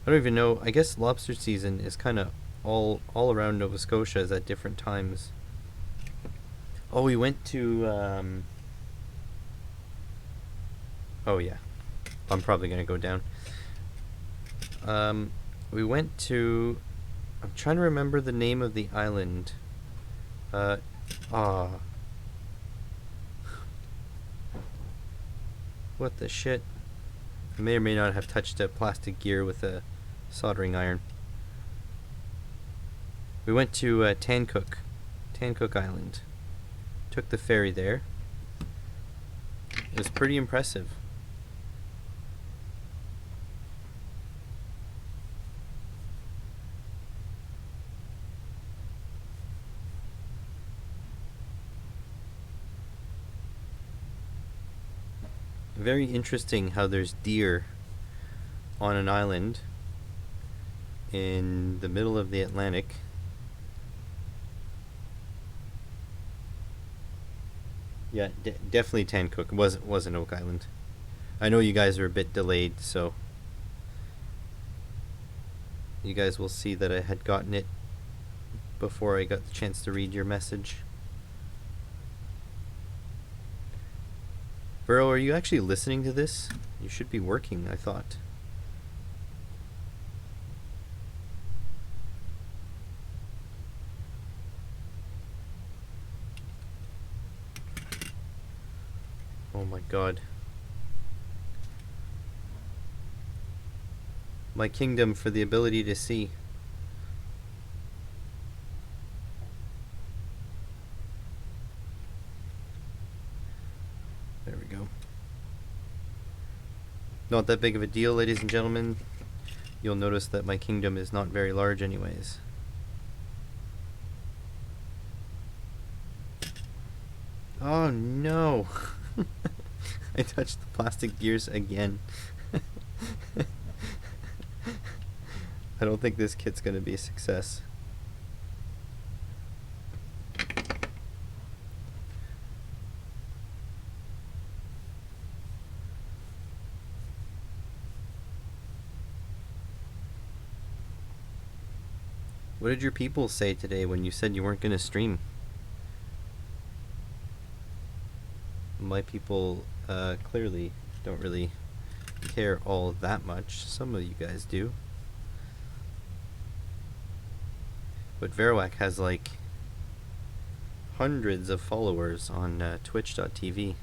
I don't even know. I guess lobster season is kind of all around Nova Scotia is at different times. Oh, we went to. Oh yeah, I'm probably gonna go down. We went to. I'm trying to remember the name of the island. Uh, ah. What the shit? I may or may not have touched a plastic gear with a soldering iron. We went to Tancook Island. Took the ferry there. It was pretty impressive. Very interesting how there's deer on an island in the middle of the Atlantic. Yeah, definitely Tancook. Was an Oak Island. I know you guys are a bit delayed, so you guys will see that I had gotten it before I got the chance to read your message. Vero, are you actually listening to this? You should be working, I thought. Oh my god. My kingdom for the ability to see. There we go. Not that big of a deal, ladies and gentlemen. You'll notice that my kingdom is not very large anyways. Oh no! I touched the plastic gears again. I don't think this kit's gonna be a success. What did your people say today when you said you weren't gonna stream? My people clearly don't really care all that much. Some of you guys do. But Veroac has like hundreds of followers on twitch.tv.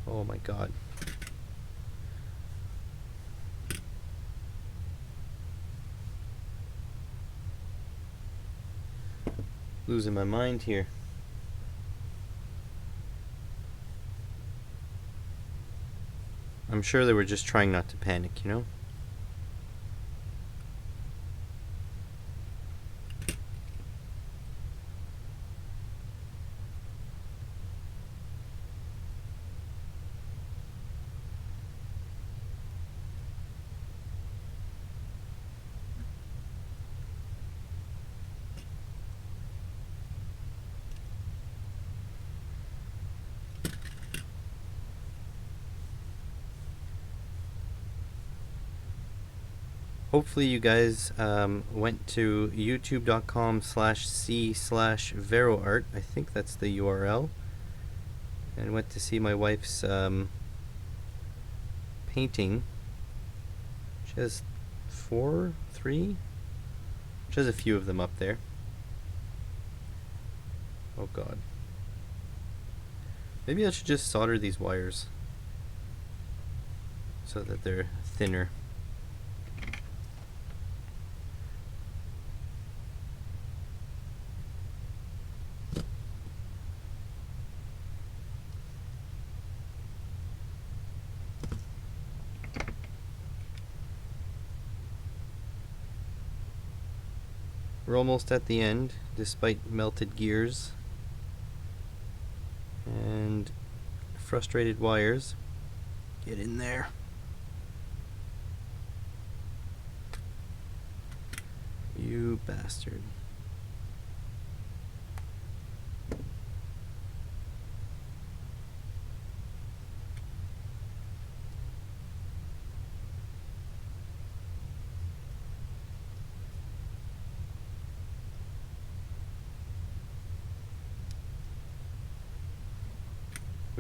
Oh my god. Losing my mind here. I'm sure they were just trying not to panic, you know? Hopefully you guys went to youtube.com/c/veroart. I think that's the URL. And went to see my wife's painting. She has three? She has a few of them up there. Oh god. Maybe I should just solder these wires so that they're thinner. We're almost at the end, despite melted gears and frustrated wires. Get in there. You bastard.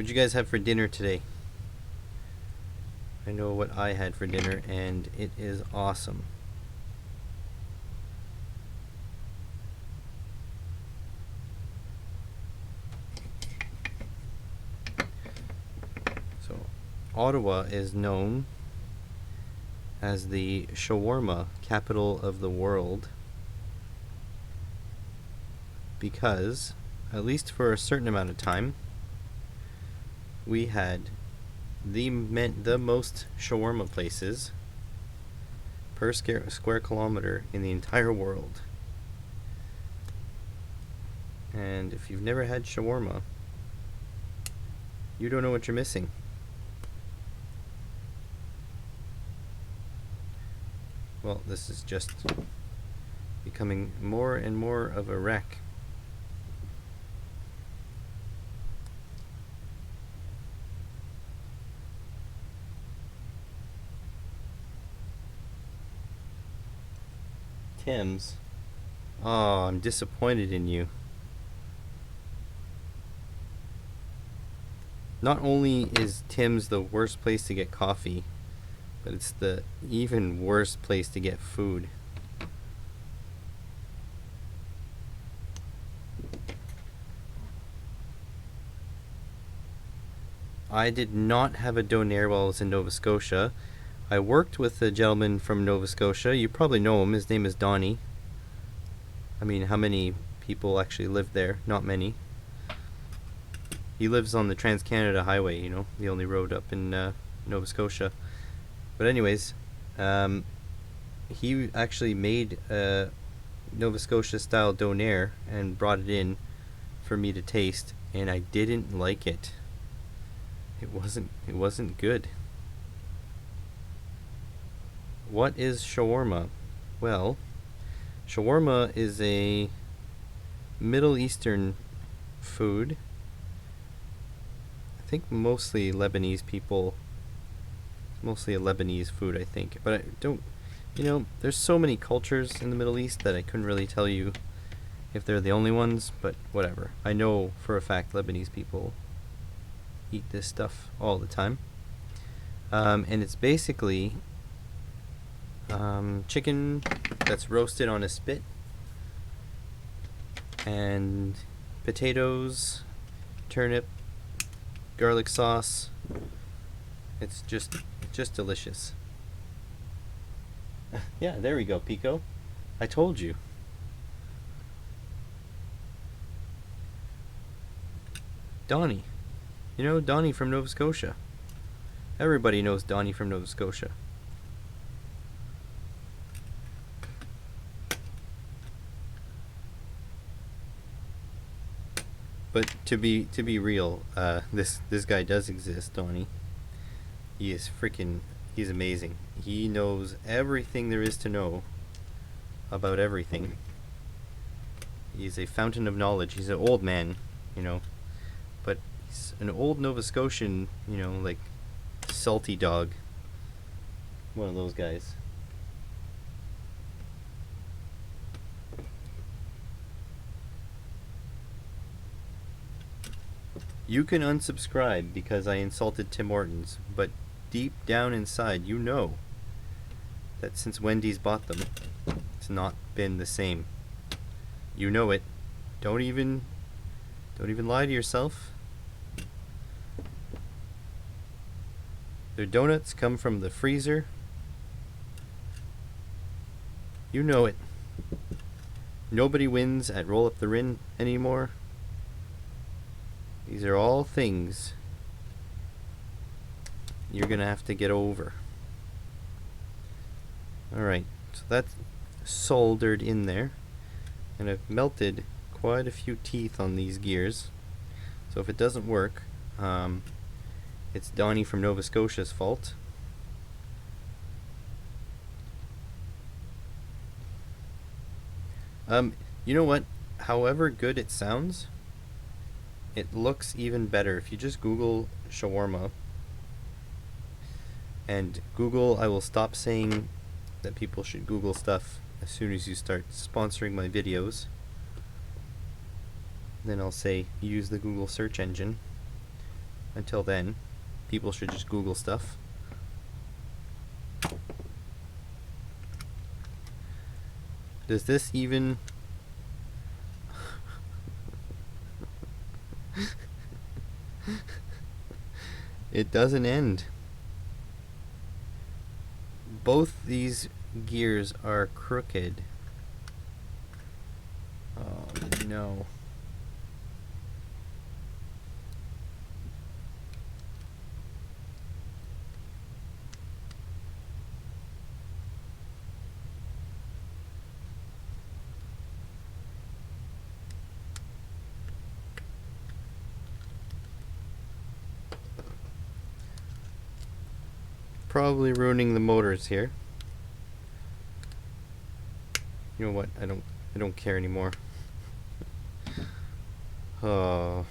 What'd you guys have for dinner today? I know what I had for dinner, and it is awesome. So, Ottawa is known as the shawarma capital of the world because, at least for a certain amount of time, we had the most shawarma places per square kilometer in the entire world. And if you've never had shawarma, you don't know what you're missing. Well, this is just becoming more and more of a wreck. Tim's. Oh, I'm disappointed in you. Not only is Tim's the worst place to get coffee, but it's the even worse place to get food. I did not have a donair while I was in Nova Scotia. I worked with a gentleman from Nova Scotia. You probably know him. His name is Donnie. I mean, how many people actually live there? Not many. He lives on the Trans-Canada Highway, you know, the only road up in Nova Scotia. But anyways, he actually made a Nova Scotia style donair and brought it in for me to taste, and I didn't like it. It wasn't good. What is shawarma? Well, shawarma is a Middle Eastern food. I think mostly Lebanese people. Mostly a Lebanese food, I think. But I don't, there's so many cultures in the Middle East that I couldn't really tell you if they're the only ones, but whatever. I know for a fact Lebanese people eat this stuff all the time. And it's basically chicken that's roasted on a spit, and potatoes, turnip, garlic sauce. It's just delicious. Yeah, there we go, Pico. I told you. Donnie. You know Donnie from Nova Scotia. Everybody knows Donnie from Nova Scotia. But to be real, this guy does exist, Donnie. He's amazing. He knows everything there is to know about everything. He's a fountain of knowledge. He's an old man, but he's an old Nova Scotian, like salty dog. One of those guys. You can unsubscribe because I insulted Tim Hortons, but deep down inside you know that since Wendy's bought them, it's not been the same. You know it. Don't even lie to yourself. Their donuts come from the freezer. You know it. Nobody wins at Roll Up the Rin anymore. These are all things you're gonna have to get over. Alright, so that's soldered in there, and I've melted quite a few teeth on these gears. So if it doesn't work, it's Donnie from Nova Scotia's fault. You know what? However good it sounds, it looks even better if you just Google shawarma. And Google, I will stop saying that people should Google stuff as soon as you start sponsoring my videos. Then I'll say use the Google search engine. until then, people should just Google stuff. Does this even... It doesn't end. Both these gears are crooked. Oh no. Probably ruining the motors here. You know what? I don't care anymore. Oh.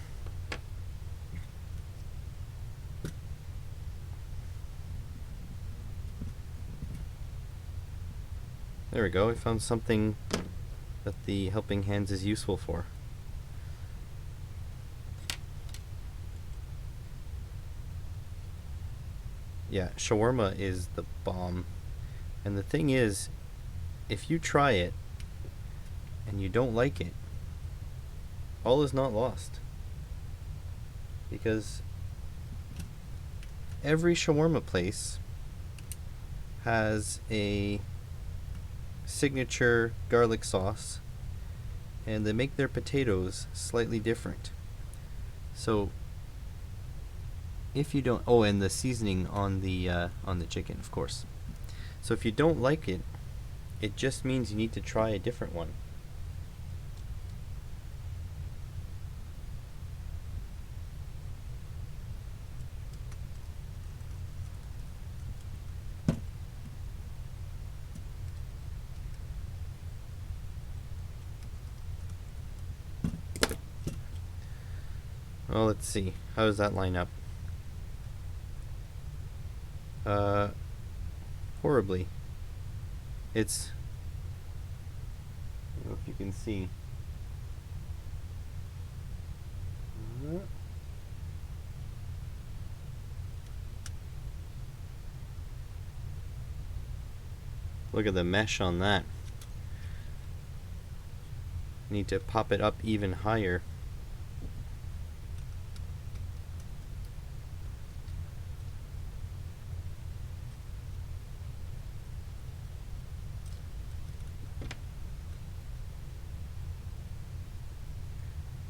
There we go. I found something that the helping hands is useful for. Yeah, shawarma is the bomb. And the thing is, if you try it and you don't like it, all is not lost. Because every shawarma place has a signature garlic sauce, and they make their potatoes slightly different. So if you don't, oh, and the seasoning on the chicken, of course. So if you don't like it, it just means you need to try a different one. Well, let's see. How does that line up? Horribly. It's... I don't know if you can see. Look at the mesh on that. Need to pop it up even higher.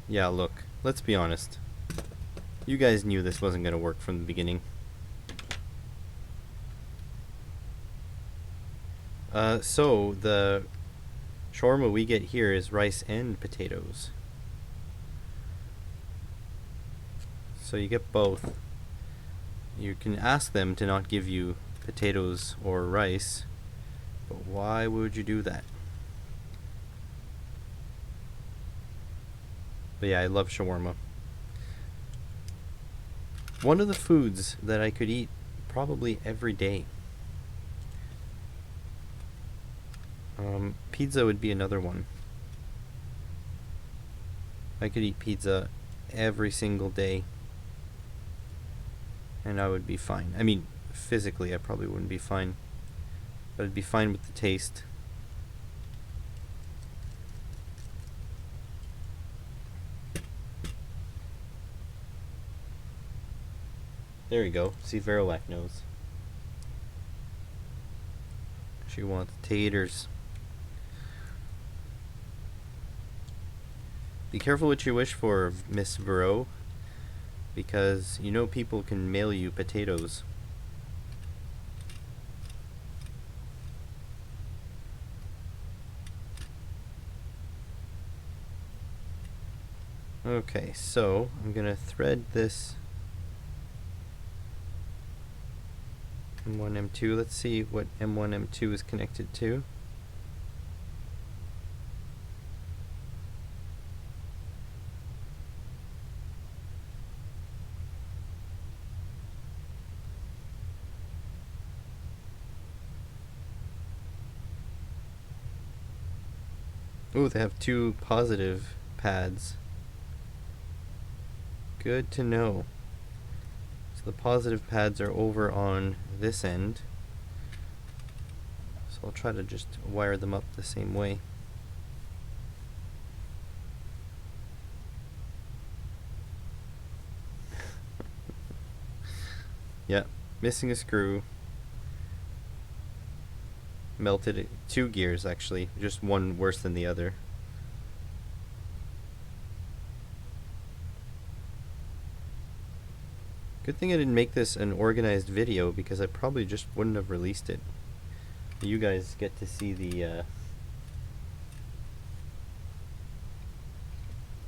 Yeah, look, let's be honest. You guys knew this wasn't going to work from the beginning. So the shawarma we get here is rice and potatoes. So you get both. You can ask them to not give you potatoes or rice, but why would you do that? But yeah, I love shawarma. One of the foods that I could eat probably every day. Pizza would be another one. I could eat pizza every single day, and I would be fine. I mean, physically I probably wouldn't be fine, but I'd be fine with the taste. There you go. See, Verolac knows. She wants taters. Be careful what you wish for, Miss Vero, because you know people can mail you potatoes. Okay, so I'm gonna thread this M1, M2. Let's see what M1, M2 is connected to. Oh, they have two positive pads. Good to know. So the positive pads are over on this end. So I'll try to just wire them up the same way. Yeah, missing a screw. Melted it. 2 gears actually, just one worse than the other. Good thing I didn't make this an organized video, because I probably just wouldn't have released it. You guys get to see the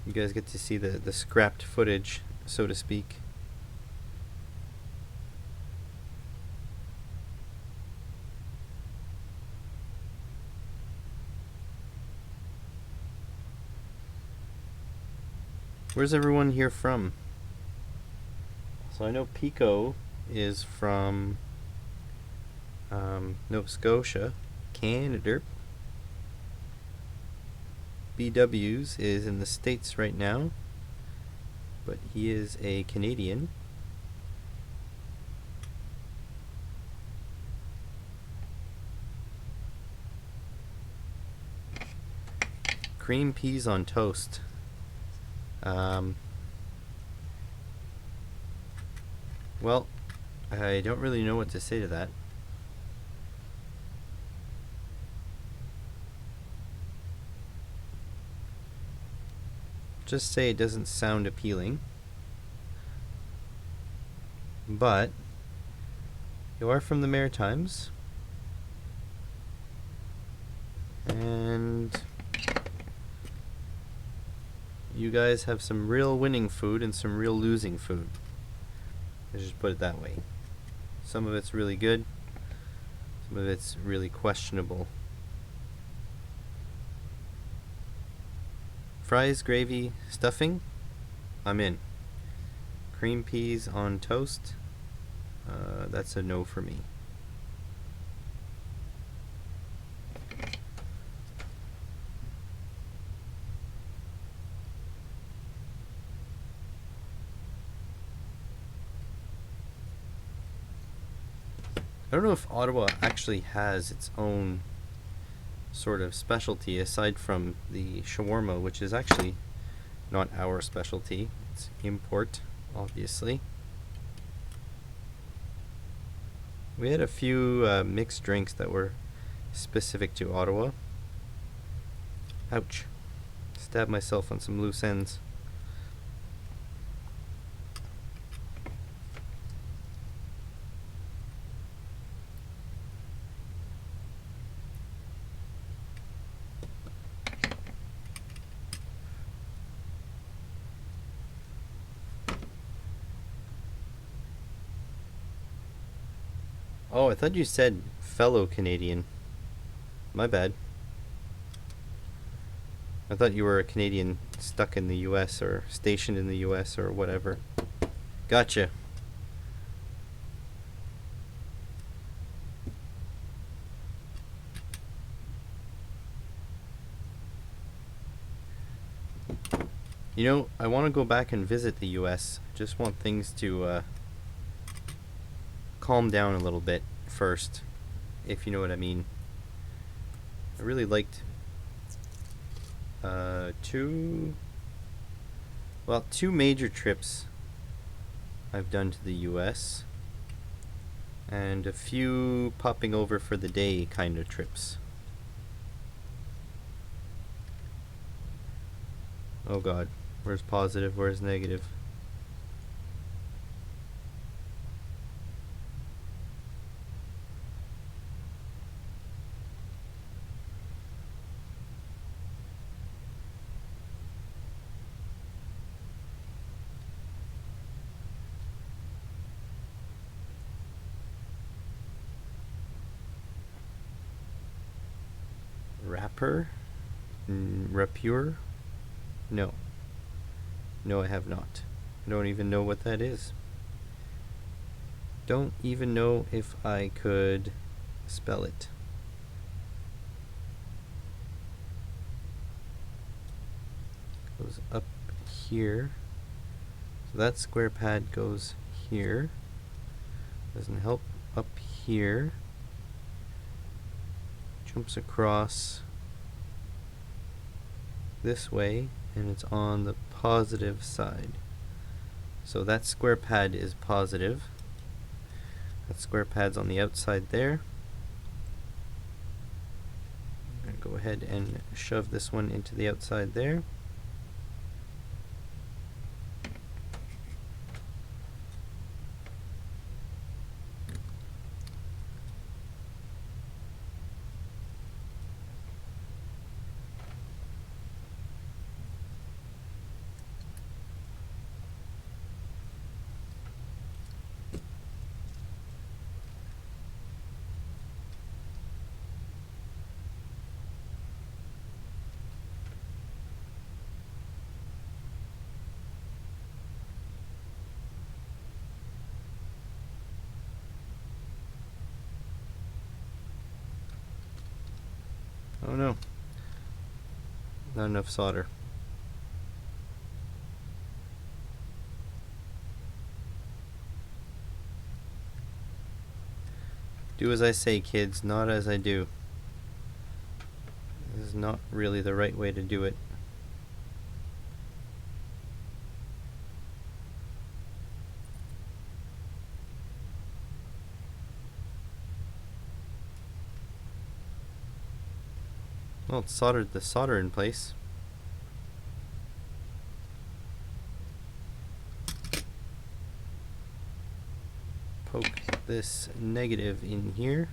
the scrapped footage, so to speak. Where's everyone here from? So I know Pico is from Nova Scotia, Canada. BW's is in the States right now, but he is a Canadian. Cream peas on toast. Well, I don't really know what to say to that. Just say it doesn't sound appealing. But you are from the Maritimes, and you guys have some real winning food and some real losing food. Let's just put it that way. Some of it's really good, some of it's really questionable. Fries, gravy, stuffing, I'm in. Cream peas on toast, that's a no for me. I don't know if Ottawa actually has its own sort of specialty aside from the shawarma, which is actually not our specialty. It's import, obviously. We had a few mixed drinks that were specific to Ottawa. Ouch. Stabbed myself on some loose ends. Oh, I thought you said fellow Canadian. My bad. I thought you were a Canadian stuck in the US or stationed in the US or whatever. Gotcha. You know, I want to go back and visit the US. Just want things to calm down a little bit first, if you know what I mean. I really liked two major trips I've done to the US, and a few popping over for the day kind of trips. Oh god, where's positive, where's negative? Rapper? Rapure? No. No, I have not. I don't even know what that is. Don't even know if I could spell it. Goes up here. So that square pad goes here. Doesn't help up here. Jumps across this way, and it's on the positive side. So that square pad is positive. That square pad's on the outside there. I'm going to go ahead and shove this one into the outside there. Oh no, not enough solder. Do as I say, kids, not as I do. This is not really the right way to do it. Well, it's soldered the solder in place. Poke this negative in here.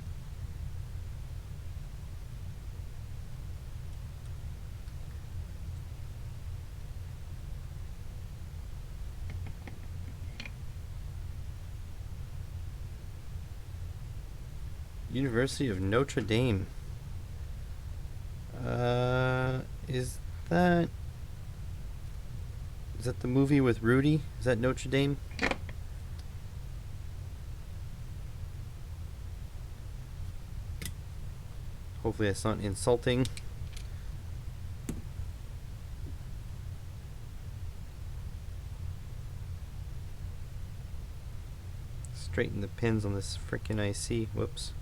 University of Notre Dame. Is that the movie with Rudy? Is that Notre Dame? Hopefully that's not insulting. Straighten the pins on this frickin' IC. Whoops.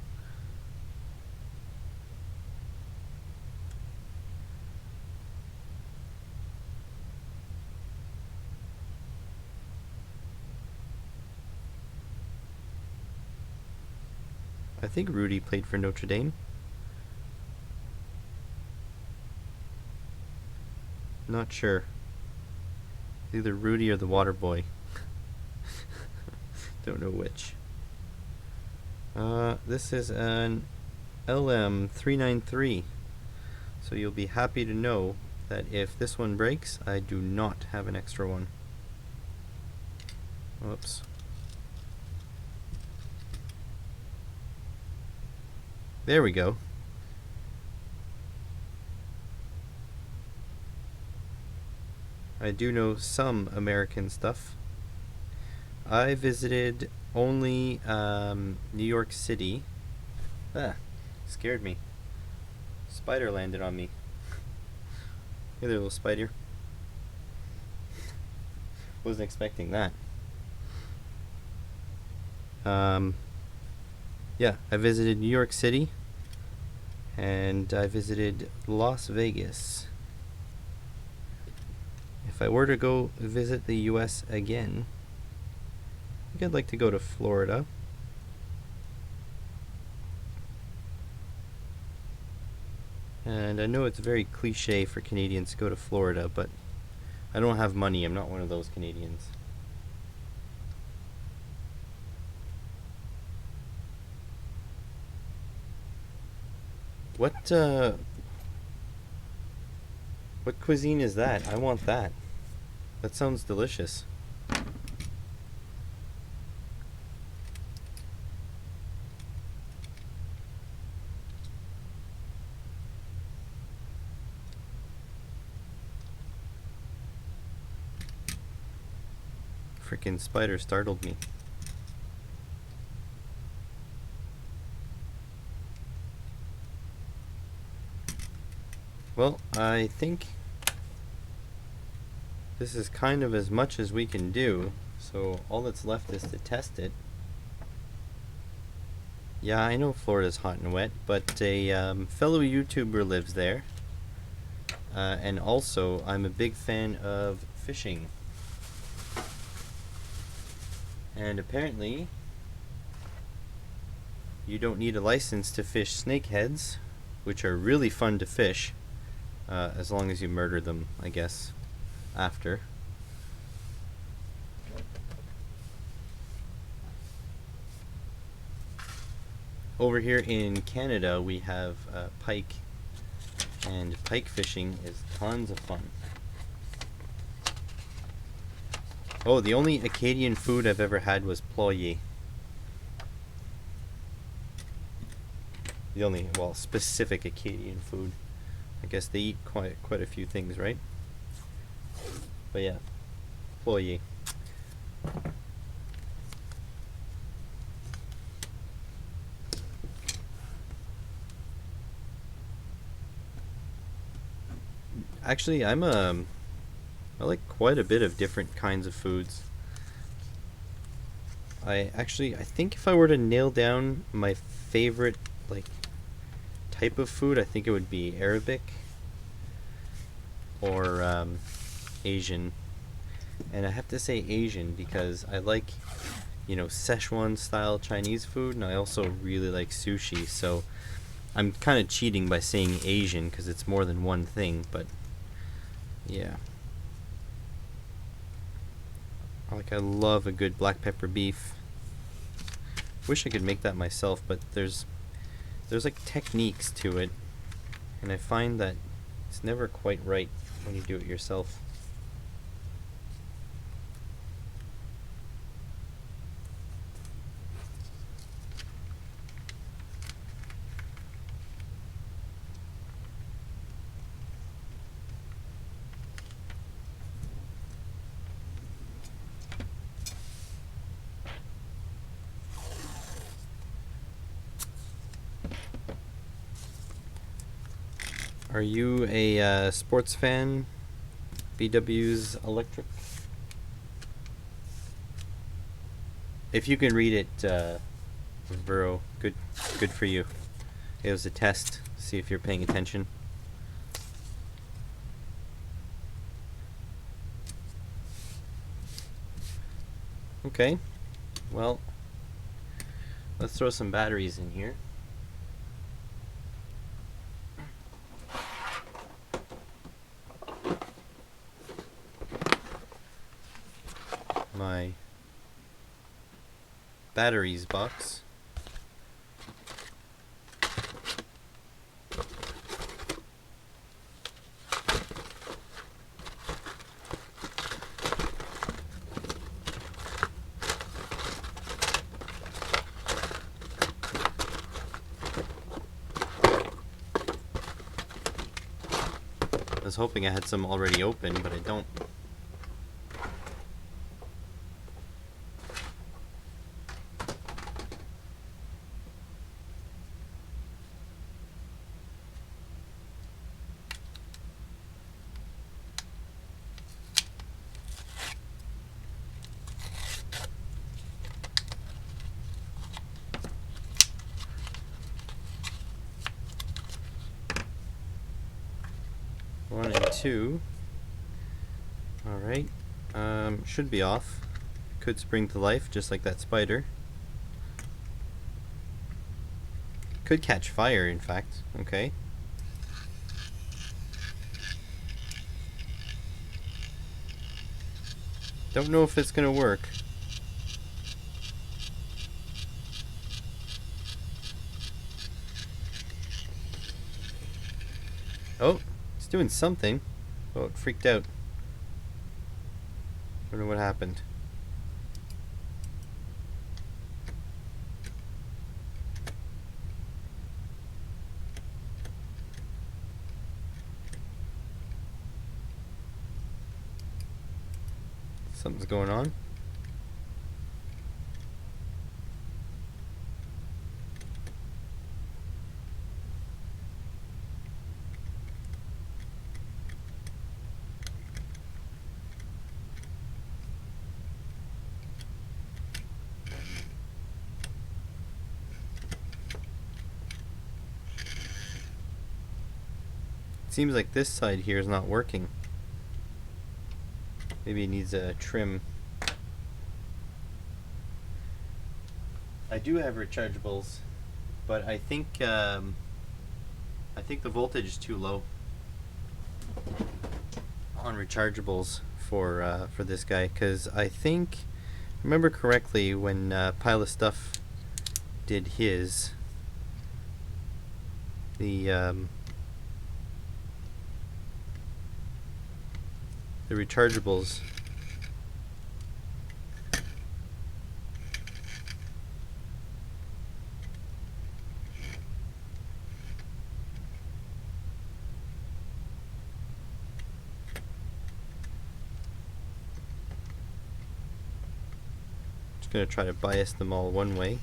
I think Rudy played for Notre Dame. Not sure. Either Rudy or the Water Boy. Don't know which. This is an LM393. So you'll be happy to know that if this one breaks, I do not have an extra one. Whoops. There we go. I do know some American stuff. I visited only New York City. Ah, scared me. Spider landed on me. Hey there, little spider. Wasn't expecting that. Yeah, I visited New York City, and I visited Las Vegas. If I were to go visit the US again, I think I'd like to go to Florida. And I know it's very cliche for Canadians to go to Florida, but I don't have money. I'm not one of those Canadians. What cuisine is that? I want that. That sounds delicious. Frickin' spider startled me. Well, I think this is kind of as much as we can do, so all that's left is to test it. Yeah, I know Florida's hot and wet, but a fellow YouTuber lives there. And also, I'm a big fan of fishing. And apparently, you don't need a license to fish snakeheads, which are really fun to fish, as long as you murder them, I guess, after. Over here in Canada, we have pike, and pike fishing is tons of fun. Oh, the only Acadian food I've ever had was ployer. The only, well, specific Acadian food. I guess they eat quite a few things, right? But yeah, ployer. Actually, I like quite a bit of different kinds of foods. I think if I were to nail down my favorite like type of food, I think it would be Arabic or Asian. And I have to say Asian because I like, Szechuan style Chinese food, and I also really like sushi. So I'm kind of cheating by saying Asian because it's more than one thing, but yeah. I love a good black pepper beef. Wish I could make that myself, but there's like techniques to it, and I find that it's never quite right when you do it yourself. Are you a sports fan? VW's Electric? If you can read it, Burrow, good for you. It was a test. See if you're paying attention. Okay. Well, let's throw some batteries in here. My batteries box. I was hoping I had some already open, but I don't. One and two. Alright. Should be off. Could spring to life, just like that spider. Could catch fire, in fact. Okay. Don't know if it's gonna work. Oh, it's doing something. Oh, it freaked out. Wonder what happened. Something's going on. seems like this side here is not working. Maybe it needs a trim. I do have rechargeables, but I think the voltage is too low on rechargeables for this guy, because I think, remember correctly, when Pile of Stuff did his, the rechargeables just gonna try to bias them all one way.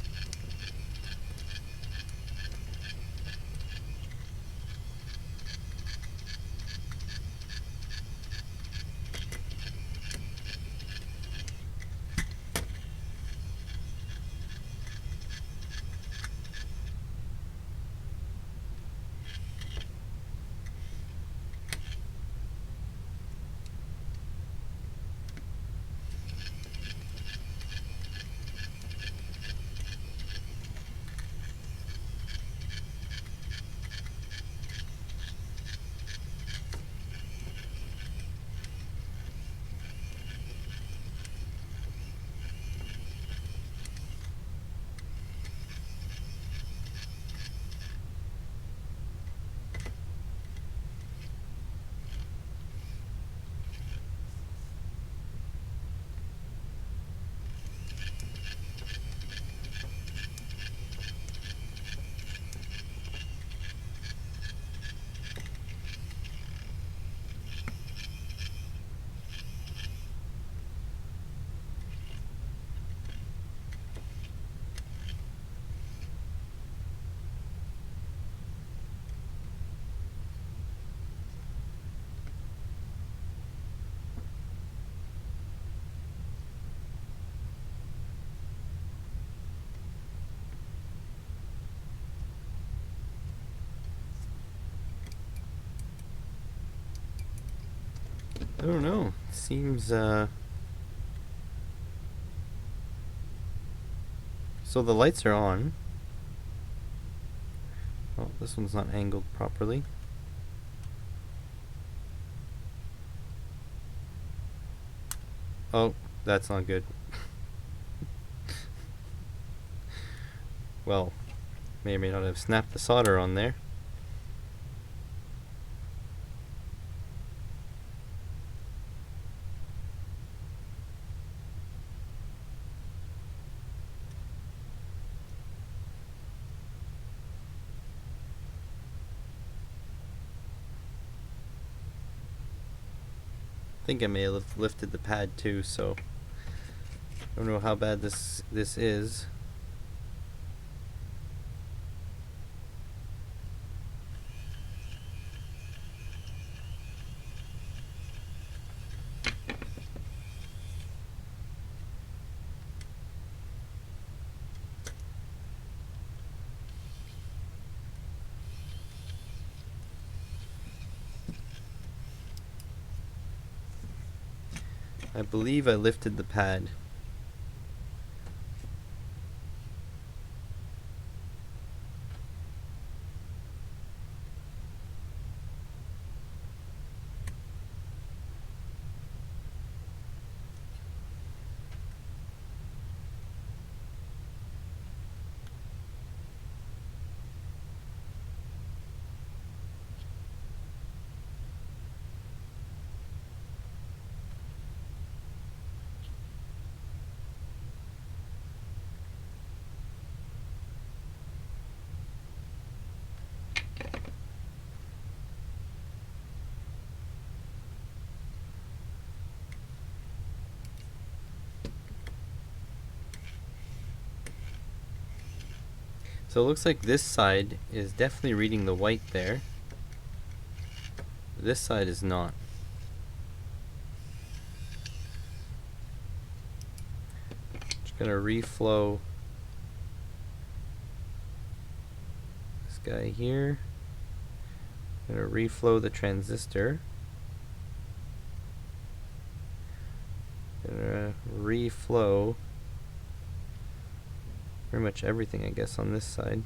I don't know. Seems so the lights are on. Oh, this one's not angled properly. Oh, that's not good. Well, may or may not have snapped the solder on there. I think I may have lifted the pad too, so I don't know how bad this is. I believe I lifted the pad. So it looks like this side is definitely reading the white there. This side is not. Just gonna reflow this guy here. I'm going to reflow the transistor. I'm going to reflow pretty much everything, I guess, on this side.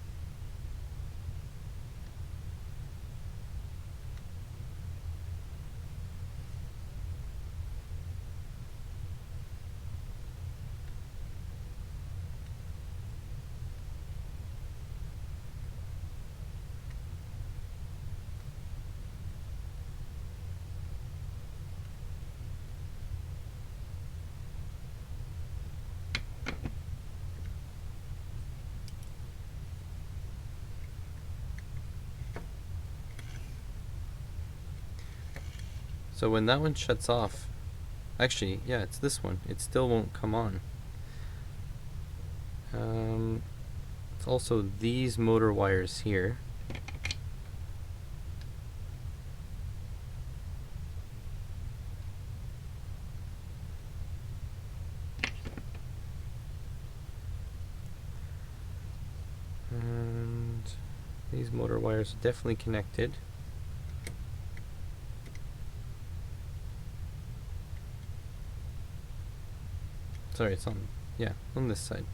So when that one shuts off, actually, yeah, it's this one. It still won't come on. It's also these motor wires here. And these motor wires are definitely connected. Sorry, it's on, yeah, on this side.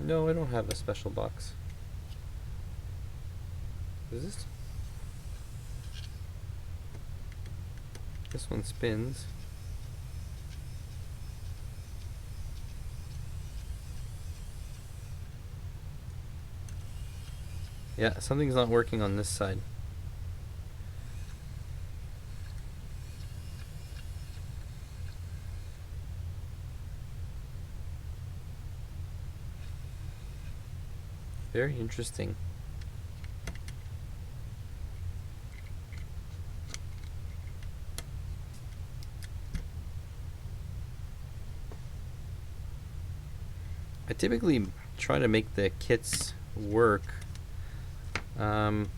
No, I don't have a special box. Is this? This one spins. Yeah, something's not working on this side. Very interesting. I typically try to make the kits work. The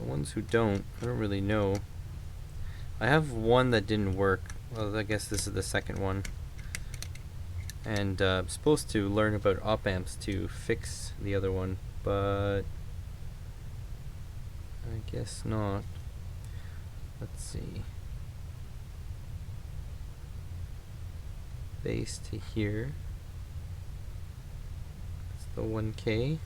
ones who don't, I don't really know. I have one that didn't work. Well, I guess this is the second one. And I'm supposed to learn about op amps to fix the other one, but I guess not. Let's see. Base to here. That's the 1K.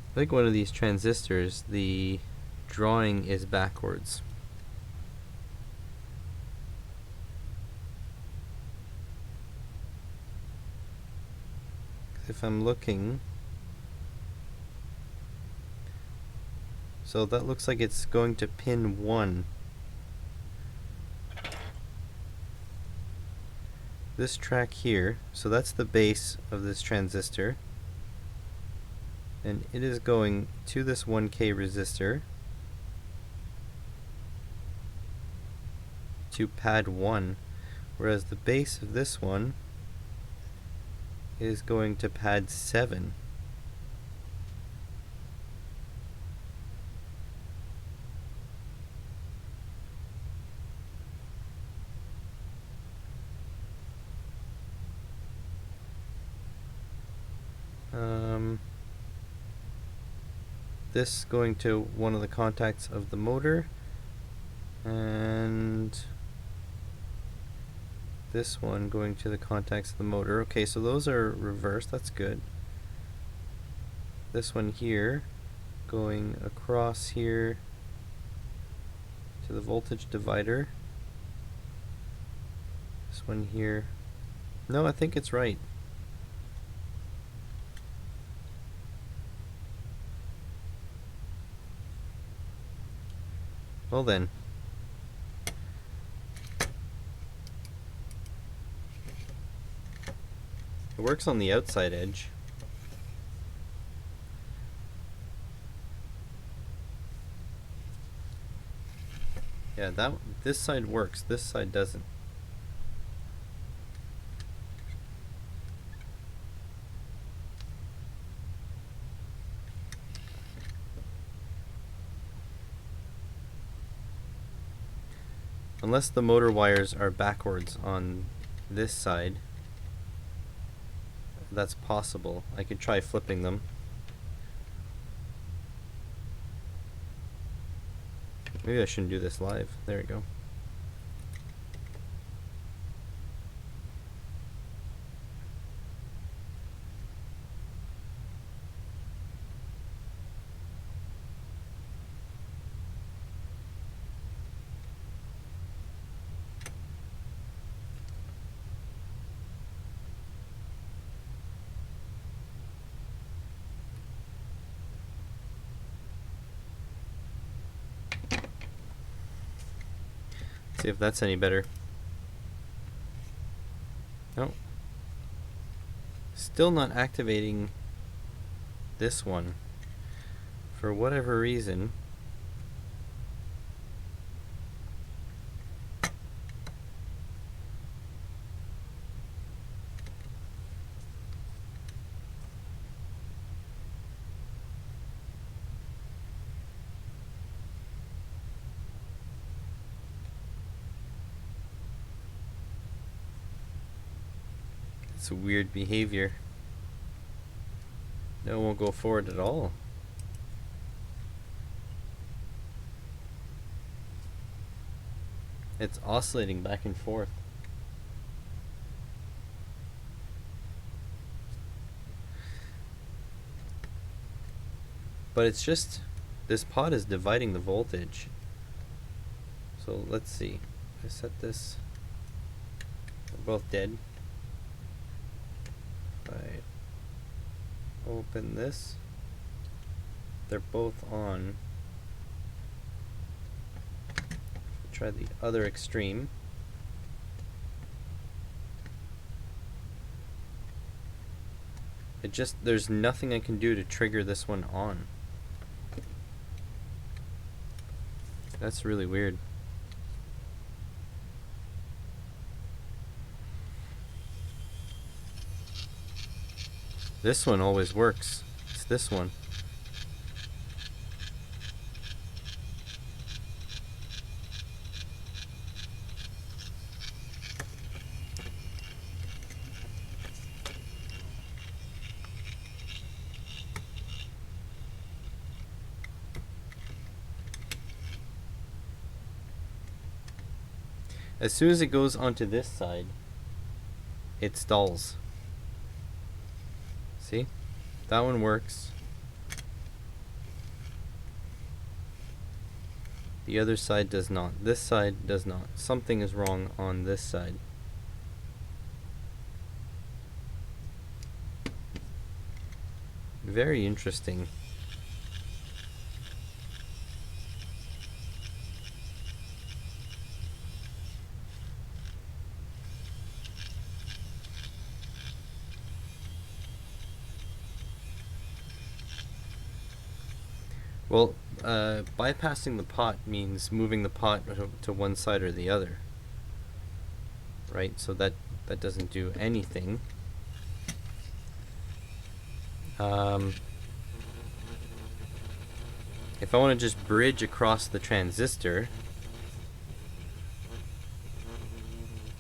I think one of these transistors, the drawing is backwards. If I'm looking, so that looks like it's going to pin 1. This track here, so that's the base of this transistor. And it is going to this 1K resistor to pad 1, whereas the base of this one is going to pad 7. This going to one of the contacts of the motor, and this one going to the contacts of the motor. Okay, so those are reversed, that's good. This one here going across here to the voltage divider. This one here. No, I think it's right. Well then. It works on the outside edge. Yeah, this side works. This side doesn't. Unless the motor wires are backwards on this side, that's possible. I could try flipping them. Maybe I shouldn't do this live. There we go. See if that's any better. Nope. Still not activating this one. For whatever reason. It's a weird behavior. No, it won't go forward at all. It's oscillating back and forth. But it's just, this pot is dividing the voltage. So let's see. I set this, they're both dead. If I open this, they're both on. Try the other extreme. It just, there's nothing I can do to trigger this one on. That's really weird. This one always works. It's this one. As soon as it goes onto this side, it stalls. See? That one works. The other side does not. This side does not. Something is wrong on this side. Very interesting. Well, bypassing the pot means moving the pot to one side or the other, right? So that doesn't do anything. If I want to just bridge across the transistor,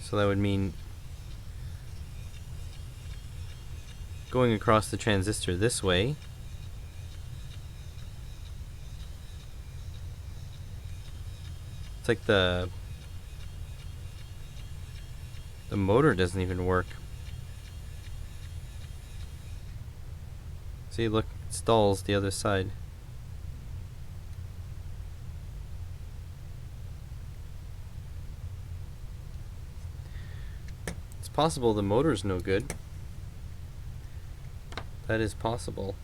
so that would mean going across the transistor this way. It's like the motor doesn't even work. See, look, it stalls the other side. It's possible the motor's no good. That is possible.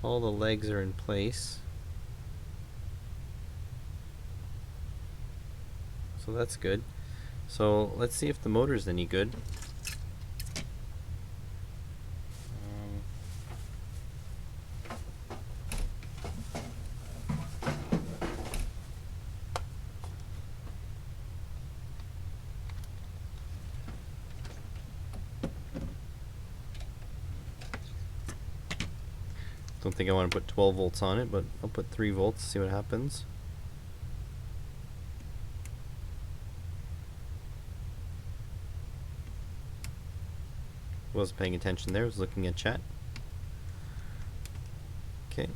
All the legs are in place. So that's good. So let's see if the motor's any good. Don't think I want to put 12 volts on it, but I'll put 3 volts, see what happens. Wasn't paying attention there, was looking at chat. Okay.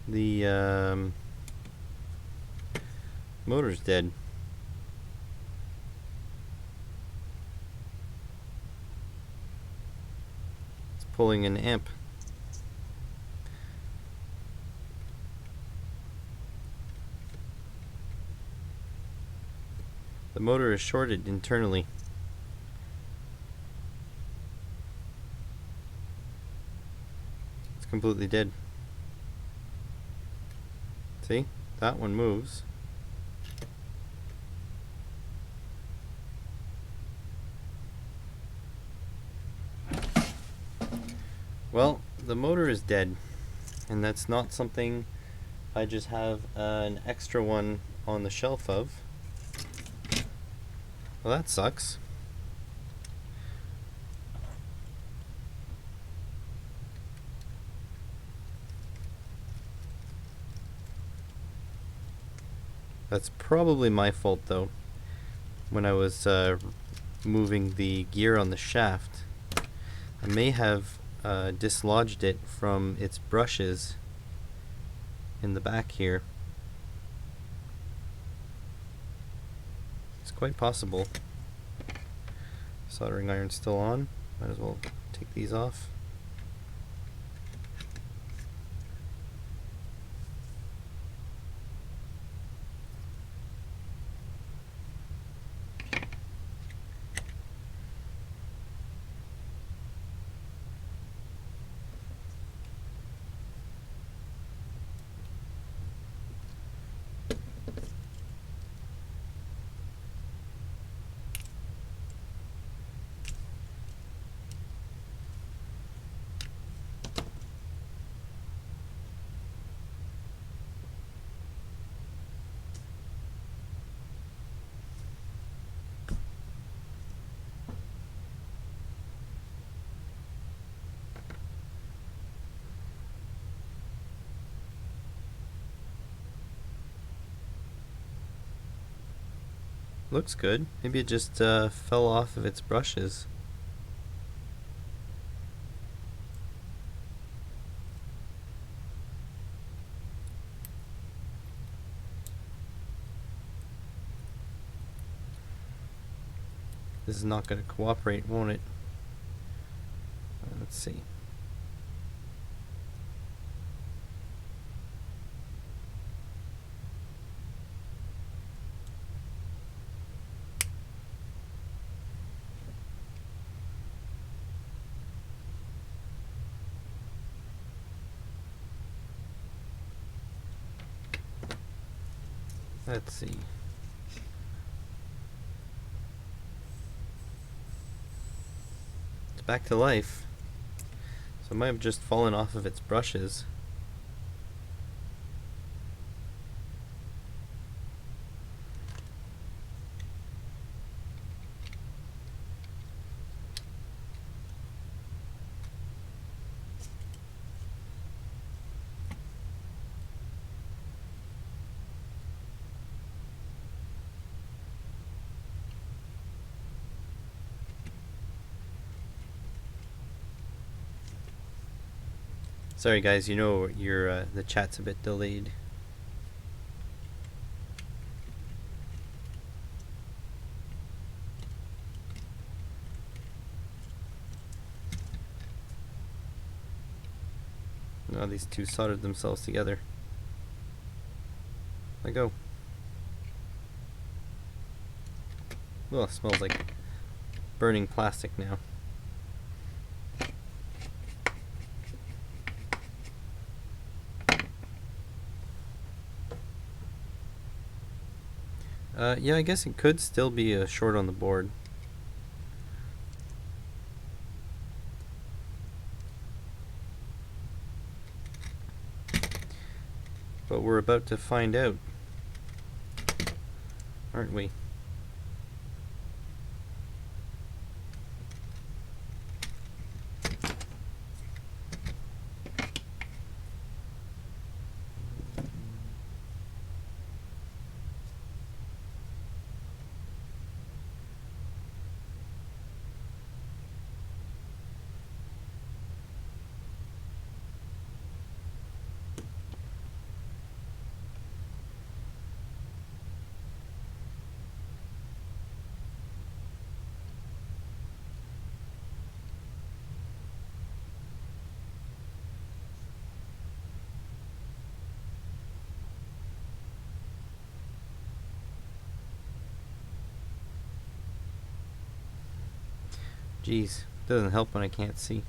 The motor's dead. It's pulling an amp. The motor is shorted internally. It's completely dead. See? That one moves. Well, the motor is dead, and that's not something I just have an extra one on the shelf of. Well, that sucks. That's probably my fault, though. When I was moving the gear on the shaft, I may have dislodged it from its brushes in the back here. It's quite possible. Soldering iron's still on. Might as well take these off. Looks good. Maybe it just fell off of its brushes. This is not going to cooperate, won't it? Let's see. Let's see. It's back to life. So it might have just fallen off of its brushes. Sorry guys, you know your the chat's a bit delayed. Now these two soldered themselves together. Let go. Oh, it smells like burning plastic now. Yeah, I guess it could still be a short on the board. we're about to find out, aren't we? Jeez, doesn't help when I can't see.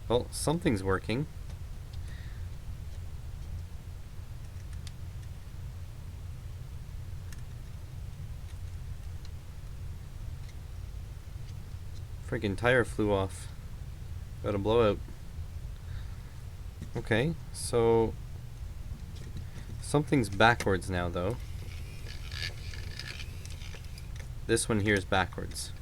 Well, something's working. Freaking tire flew off. Got a blowout. Okay, so something's backwards now, though. This one here is backwards.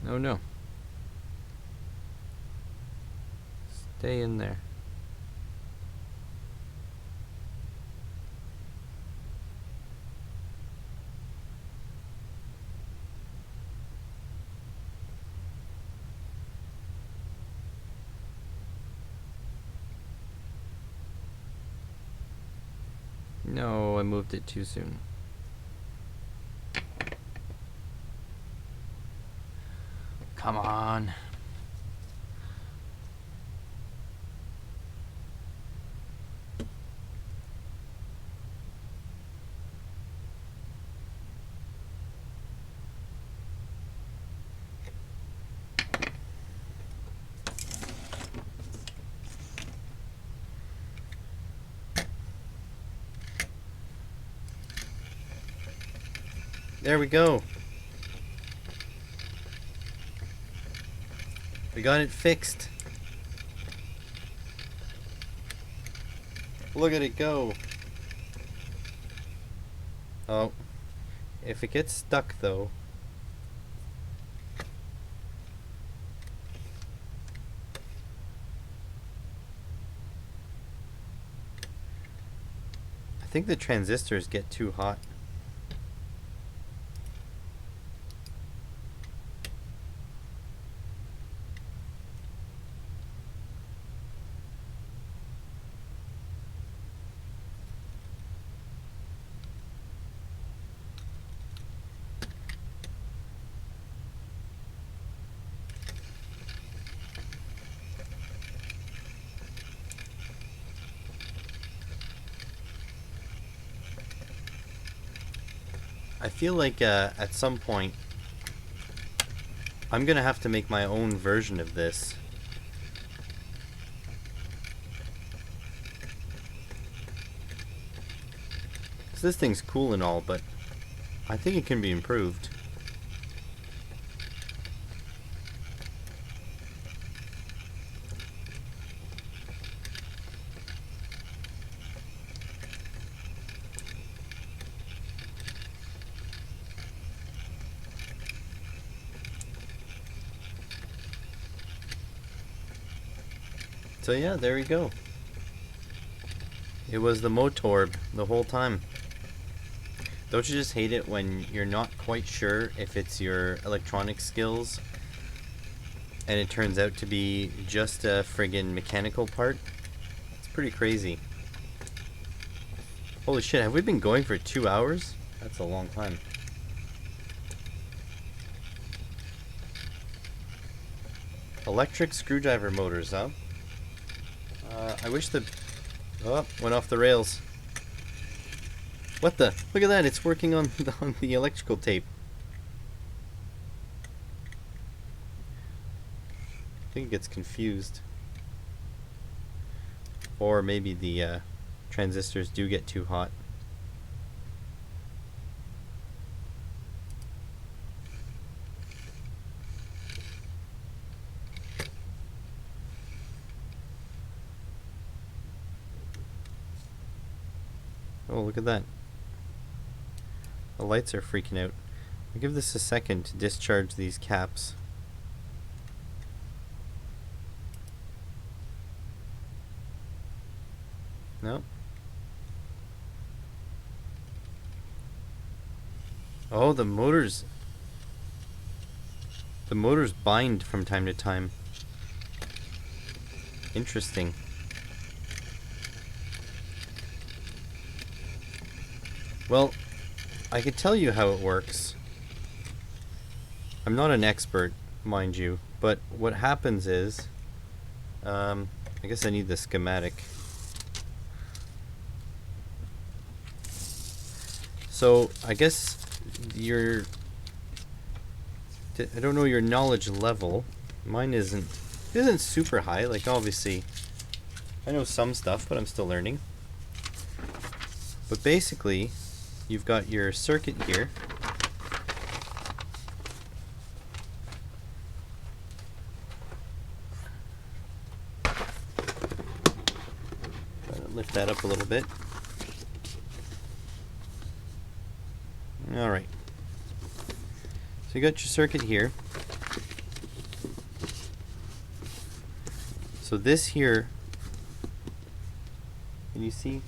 Oh no. Stay in there. No, I moved it too soon. Come on. There we go. We got it fixed. Look at it go. Oh. If it gets stuck though. I think the transistors get too hot. I feel like at some point I'm gonna have to make my own version of this. So this thing's cool and all, but I think it can be improved. So yeah, there we go. It was the Motorb the whole time. Don't you just hate it when you're not quite sure if it's your electronic skills and it turns out to be just a friggin' mechanical part. It's pretty crazy. Holy shit, have we been going for 2 hours? That's a long time. Electric screwdriver motors, huh? I wish the... Oh, went off the rails. What the? Look at that, it's working on the electrical tape. I think it gets confused. Or maybe the transistors do get too hot. Oh, look at that. The lights are freaking out. I'll give this a second to discharge these caps. No. Oh, the motors bind from time to time. Interesting. Well, I could tell you how it works. I'm not an expert, mind you, but what happens is, I guess I need the schematic. So, I guess I don't know your knowledge level. Mine isn't super high. Like, obviously, I know some stuff, but I'm still learning. But basically, you've got your circuit here. Try to lift that up a little bit. Alright. So you got your circuit here. So this here, can you see?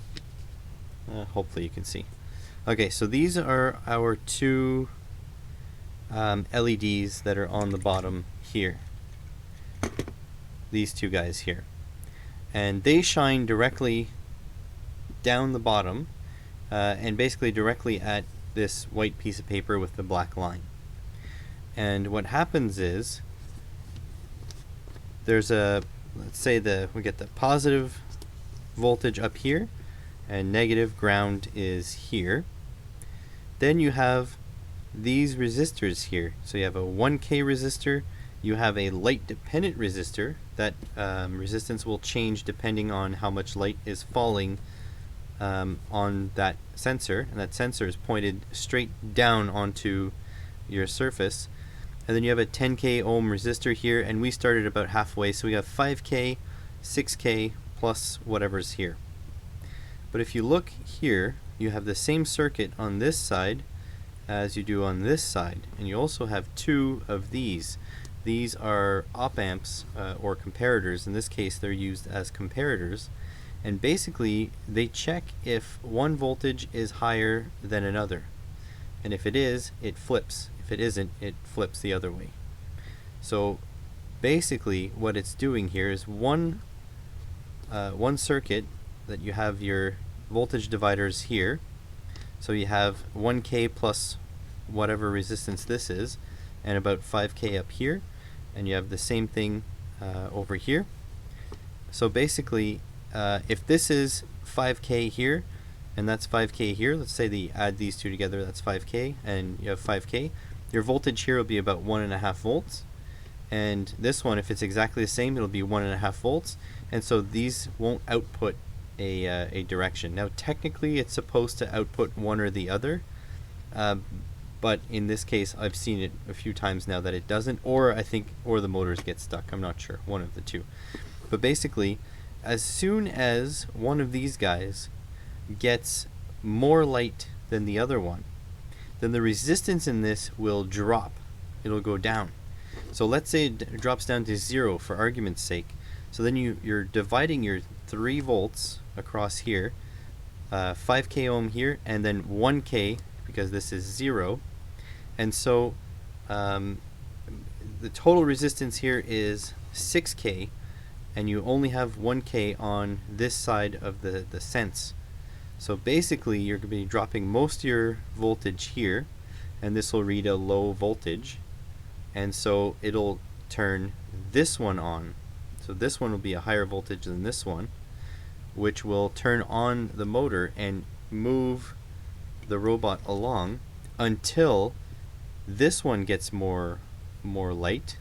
Hopefully you can see. Okay, so these are our two LEDs that are on the bottom here. These two guys here. And they shine directly down the bottom and basically directly at this white piece of paper with the black line. And what happens is there's a, let's say we get the positive voltage up here and negative ground is here. Then you have these resistors here. So you have a 1K resistor, you have a light dependent resistor. That resistance will change depending on how much light is falling on that sensor, and that sensor is pointed straight down onto your surface. And then you have a 10K ohm resistor here, and we started about halfway, so we have 5K, 6K, plus whatever's here. But if you look here, you have the same circuit on this side as you do on this side, and you also have two of these. These are op amps or comparators. In this case, they're used as comparators, and basically they check if one voltage is higher than another, and if it is, it flips. If it isn't, it flips the other way. So basically what it's doing here is one circuit that you have your voltage dividers here. So you have 1K plus whatever resistance this is, and about 5K up here, and you have the same thing over here. So basically if this is 5K here and that's 5K here, let's say they add these two together, that's 5K, and you have 5K, your voltage here will be about 1.5 volts, and this one, if it's exactly the same, it'll be 1.5 volts, and so these won't output a direction. Now technically it's supposed to output one or the other, but in this case I've seen it a few times now that it doesn't, or the motors get stuck, I'm not sure, one of the two. But basically, as soon as one of these guys gets more light than the other one, then the resistance in this will drop. It'll go down. So let's say it drops down to 0 for argument's sake. So then you're dividing your 3 volts across here, 5K ohm here, and then 1K because this is 0. And so the total resistance here is 6K, and you only have 1K on this side of the sense. So basically you're going to be dropping most of your voltage here, and this will read a low voltage, and so it'll turn this one on. So this one will be a higher voltage than this one, which will turn on the motor and move the robot along until this one gets more light,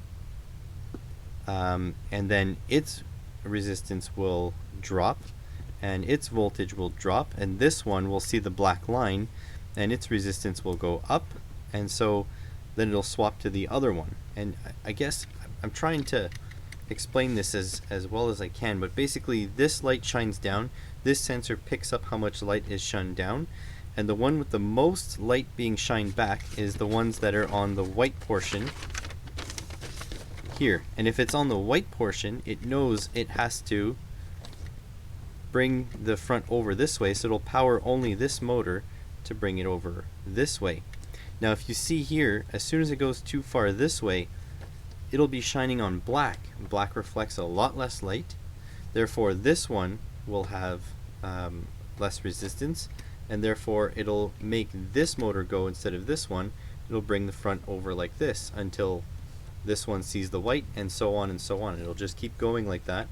and then its resistance will drop and its voltage will drop, and this one will see the black line and its resistance will go up, and so then it'll swap to the other one. And I guess I'm trying to explain this as well as I can, but basically this light shines down, this sensor picks up how much light is shined down, and the one with the most light being shined back is the ones that are on the white portion here. And if it's on the white portion, it knows it has to bring the front over this way, so it'll power only this motor to bring it over this way. Now if you see here, as soon as it goes too far this way, it'll be shining on black. Black reflects a lot less light, therefore this one will have less resistance, and therefore it'll make this motor go instead of this one. It'll bring the front over like this until this one sees the white, and so on and so on. It'll just keep going like that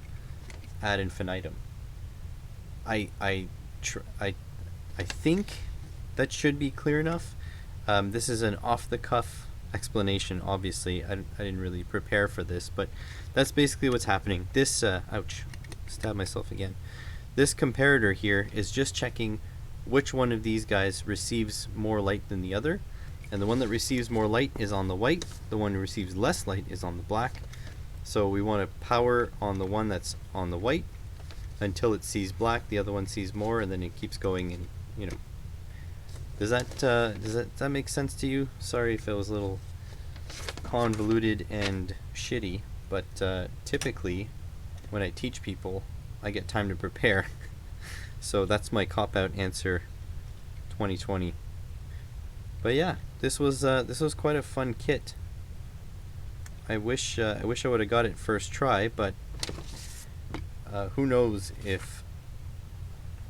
ad infinitum. I think that should be clear enough. This is an off-the-cuff explanation, obviously. I didn't really prepare for this, but that's basically what's happening. This, ouch, stabbed myself again. This comparator here is just checking which one of these guys receives more light than the other, and the one that receives more light is on the white, the one who receives less light is on the black. So we want to power on the one that's on the white until it sees black, the other one sees more, and then it keeps going, and you know. Does that make sense to you? Sorry if it was a little convoluted and shitty, but typically when I teach people, I get time to prepare. So that's my cop-out answer 2020. But yeah, this was quite a fun kit. I wish I would have got it first try, but who knows if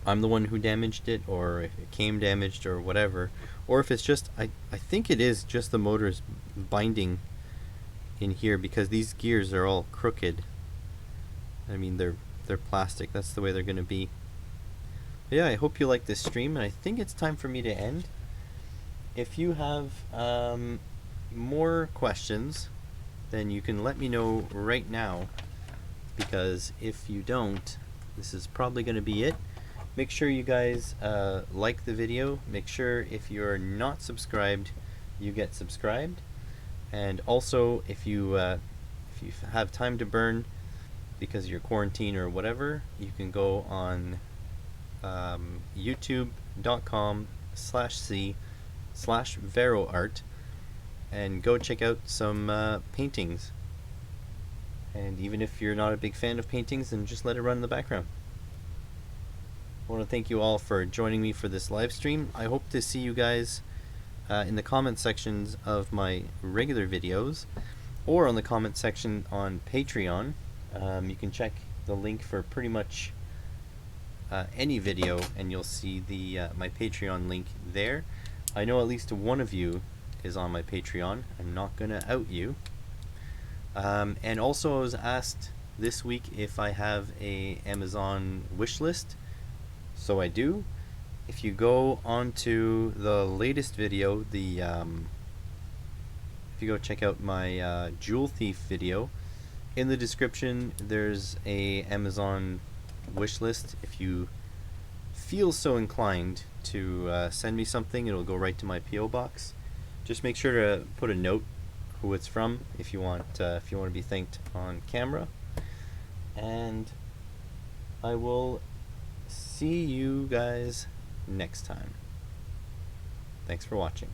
I'm the one who damaged it, or if it came damaged, or whatever, or if it's just I think it is just the motor's binding in here, because these gears are all crooked. I mean, they're plastic. That's the way they're gonna be. But yeah, I hope you like this stream, and I think it's time for me to end. If you have more questions, then you can let me know right now, because if you don't, this is probably gonna be it. Make sure you guys like the video. Make sure if you're not subscribed, you get subscribed. And also, if you have time to burn because you're quarantined or whatever, you can go on youtube.com/c/veroart and go check out some paintings. And even if you're not a big fan of paintings, then just let it run in the background. I want to thank you all for joining me for this live stream. I hope to see you guys in the comment sections of my regular videos, or on the comment section on Patreon. You can check the link for pretty much any video, and you'll see the my Patreon link there. I know at least one of you is on my Patreon. I'm not gonna out you. And also, I was asked this week if I have a Amazon wish list. So I do. If you go onto the latest video, if you go check out my jewel thief video, in the description there's a Amazon wish list. If you feel so inclined to send me something, it'll go right to my PO box. Just make sure to put a note who it's from if you want to be thanked on camera. And I will see you guys next time. Thanks for watching.